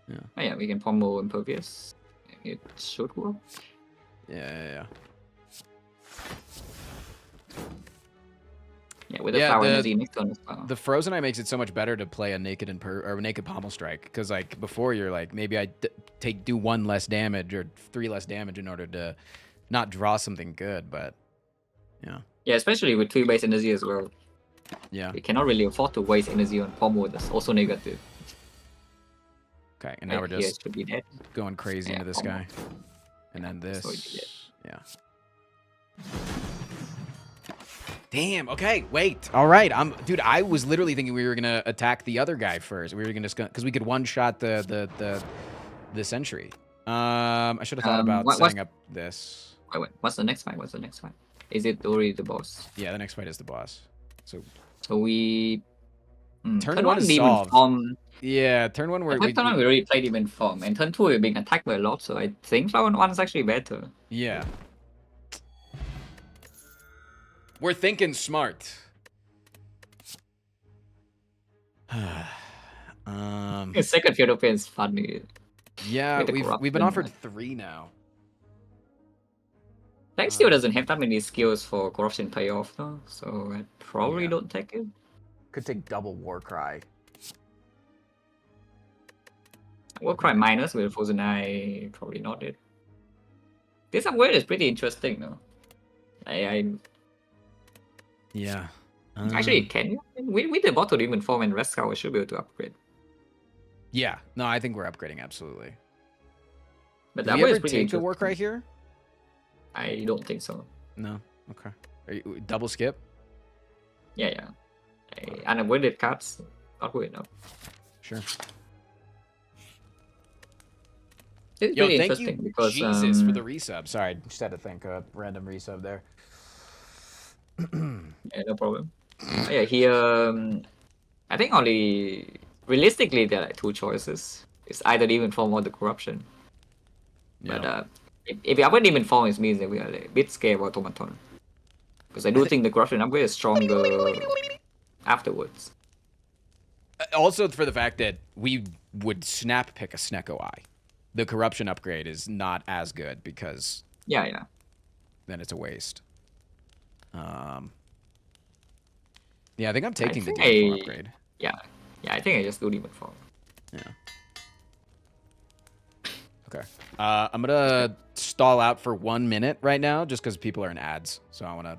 Yeah. Oh, yeah, we can pommel impervious. It should work. Yeah. Yeah, with the flower energy next turn as well. The Frozen Eye makes it so much better to play a naked naked pommel strike because like before you're like maybe I do 1 less damage or 3 less damage in order to not draw something good, but yeah. Yeah, especially with 3 base energy as well. Yeah. We cannot really afford to waste energy on pommel that's also negative. Okay, and now we're just should be dead. going crazy into this pommel. guy, and then this. So Yeah. Damn. Okay. Wait. All right. Dude. I was literally thinking we were gonna attack the other guy first. We were gonna because we could one shot the sentry. I should have thought about setting up this. Wait. What's the next fight? What's the next fight? Is it already the boss? Yeah, the next fight is the boss. So we turn one is demon solved. form. Yeah, turn one I think turn one we already played demon form, and turn two we're being attacked by a lot. So I think turn one is actually better. Yeah. We're thinking smart. Second European is funny. Yeah, we've been offered 3 now. Tank still doesn't have that many skills for corruption payoff though, so I probably don't take it. Could take double Warcry. Warcry minus with Frozen Eye, probably not it. This upgrade is pretty interesting though. Yeah. Actually, can you? With the bottle demon form and rest cow, we should be able to upgrade. Yeah. No, I think we're upgrading absolutely. But Did that we way ever is pretty take the interesting. Warcry here? I don't think so. No. Okay. Are you, double skip? Yeah. Unavoided cards, not good enough. Sure. It's Yo, really thank interesting you, because Jesus, for the resub. Sorry, I just had to think a random resub there. yeah, no problem. Yeah, here I think only realistically there are like 2 choices. It's either demon form or the corruption. Yeah. But if we upgrade demon form, it means that we are like, a bit scared about automaton. Because I do think the corruption upgrade is stronger afterwards. Also for the fact that we would snap pick a Snecko Eye. The corruption upgrade is not as good because Yeah. then it's a waste. Yeah, I think I'm taking the demon form upgrade. Yeah, I think I just do demon form. Yeah. Okay. I'm gonna stall out for 1 minute right now, just because people are in ads. So I want to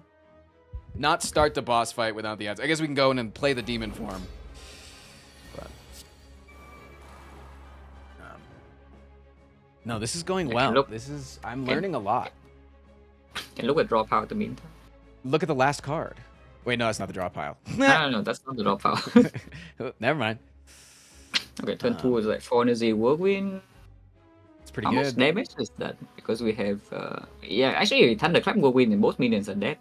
not start the boss fight without the ads. I guess we can go in and play the demon form. But no, this is going well. Look, I'm learning a lot. And look at draw power in the meantime. Look at the last card. Wait, no, that's not the draw pile. No, that's not the draw power. Never mind. Okay, turn 2 is like 4 energy whirlwind. It's pretty How good. much damage is that? Because we have actually thunderclap whirlwind and both minions are dead.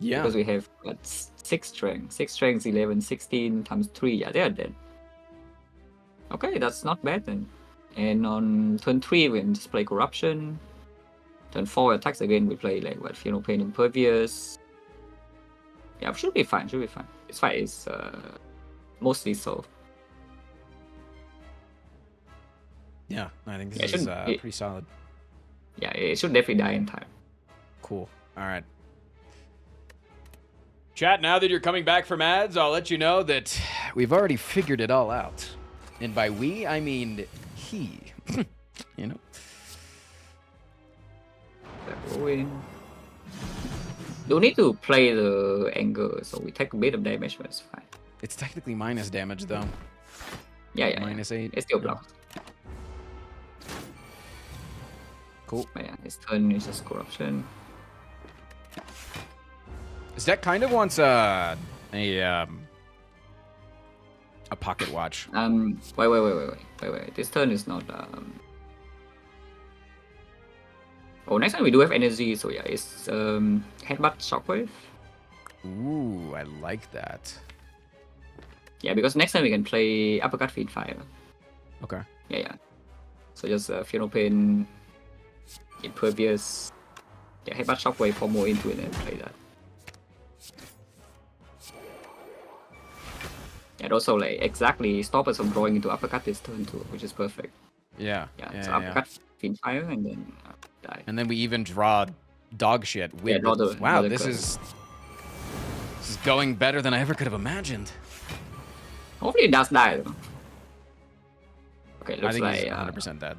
Yeah. Because we have 6 strength, 11, 16 times 3. Yeah, they are dead. Okay, that's not bad then. And on turn 3 we can just play corruption. Turn 4 attacks again, we play like what, Fear No Pain, Impervious. Yeah, should be fine. This fight is mostly solved. Yeah, I think Yeah, this is pretty solid. Yeah, it should definitely die in time. Cool. All right. Chat, now that you're coming back from ads, I'll let you know that we've already figured it all out. And by we, I mean he. You know? Don't need to play the anger, so we take a bit of damage, but it's fine. It's technically minus damage, though. Yeah. Minus 8. It's still blocked. Cool. But yeah, his turn is just corruption. This deck kind of wants a pocket watch. Wait. This turn is not. Oh, next time we do have energy, so yeah, it's headbutt shockwave. Ooh, I like that. Yeah, because next time we can play uppercut feed fire. Okay. Yeah. So just Fear No Pain, Impervious. Yeah, headbutt shockwave for more into it and play that. And also like exactly stop us from drawing into uppercut this turn too, which is perfect. Yeah. So uppercut feed fire and then die. And then we even draw dog shit with wow, this is going better than I ever could have imagined. Hopefully it does die though. Okay, looks I think like he's 100% dead.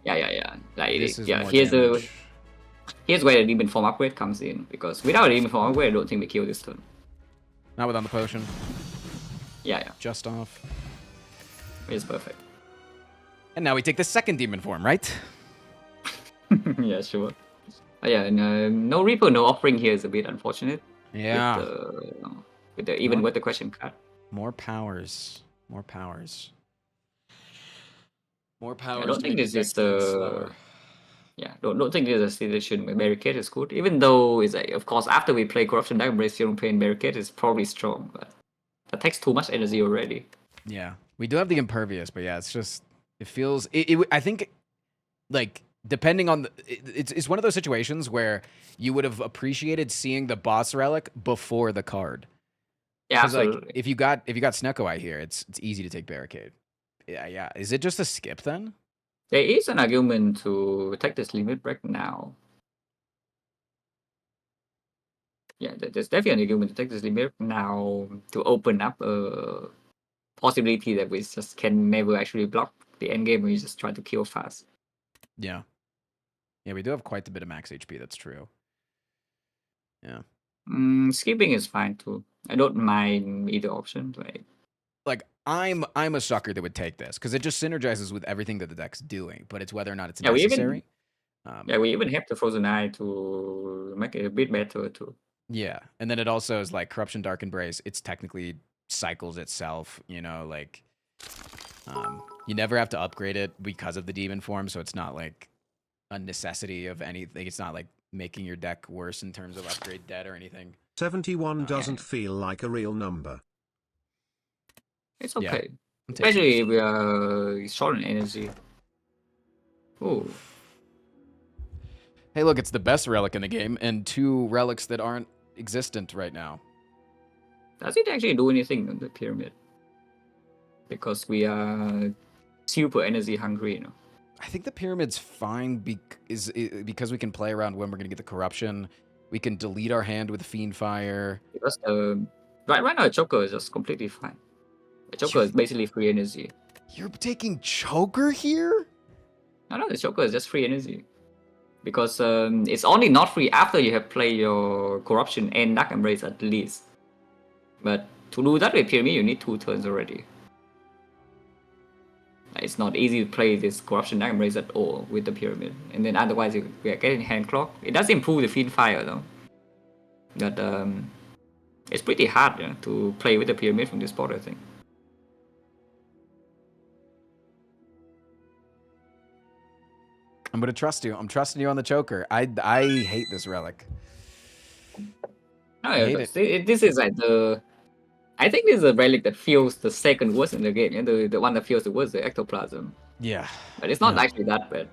Yeah. Like this is more here's damage. here's where the demon form upgrade comes in, because without a demon form upgrade, I don't think we kill this turn. Not without the potion. Yeah. Just off. It's perfect. And now we take the second demon form, right? Yeah, sure. Yeah, and no Reaper, no offering here is a bit unfortunate. Yeah. Even More- with the question card. More powers. More powers. More powers. I don't to think make this the is deck turn slower. Yeah, don't think this is a situation where Barricade is good. Even though it's like, of course, after we play Corruption Dark Embrace, Serum Pain, Barricade is probably strong, but that takes too much energy already. Yeah, we do have the Impervious, but yeah, it's just it feels. I think, like depending on it's one of those situations where you would have appreciated seeing the boss relic before the card. Yeah, Because like absolutely. if you got Snecko Eye here, it's easy to take Barricade. Yeah. Is it just a skip then? There is an argument to take this limit break now. Yeah, there's definitely an argument to take this limit now to open up a possibility that we just can never actually block the end game. We just try to kill fast. Yeah. Yeah, we do have quite a bit of max HP. That's true. Yeah. Skipping is fine too. I don't mind either option. Like I'm a sucker that would take this because it just synergizes with everything that the deck's doing, but it's whether or not it's Yeah, we necessary. we even have the Frozen Eye to make it a bit better too. Yeah, and then it also is like Corruption Dark Embrace. It's technically cycles itself. You know, like you never have to upgrade it because of the demon form, so it's not like a necessity of anything. It's not like making your deck worse in terms of upgrade debt or anything. 71 doesn't feel like a real number. It's Yeah, okay. I'm taking Especially this. if we are short on energy. Ooh. Hey, look, it's the best relic in the game, and 2 relics that aren't existent right now. Does it actually do anything on the pyramid? Because we are super energy hungry, you know. I think the pyramid's fine because we can play around when we're gonna get the corruption. We can delete our hand with Fiend Fire. Because right now Joker is just completely fine. The Joker is basically free energy. You're taking Choker here? No, the Joker is just free energy. Because it's only not free after you have played your Corruption and Dark Embrace at least. But to do that with Pyramid, you need 2 turns already. It's not easy to play this Corruption Dark Embrace at all with the Pyramid. And then otherwise we are getting hand clock. It does improve the Fiend Fire though. But it's pretty hard to play with the Pyramid from this spot, I think. I'm gonna trust you. I'm trusting you on the Choker. I hate this relic. No, I hate it. this is like I think this is a relic that feels the second worst in the game. And the one that feels the worst is the Ectoplasm. Yeah. But it's not No. actually that bad.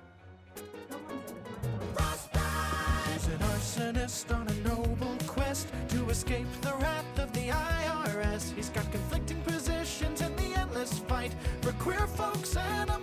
He's an arsonist on a noble quest to escape the wrath of the IRS. He's got conflicting positions in the endless fight for queer folks and a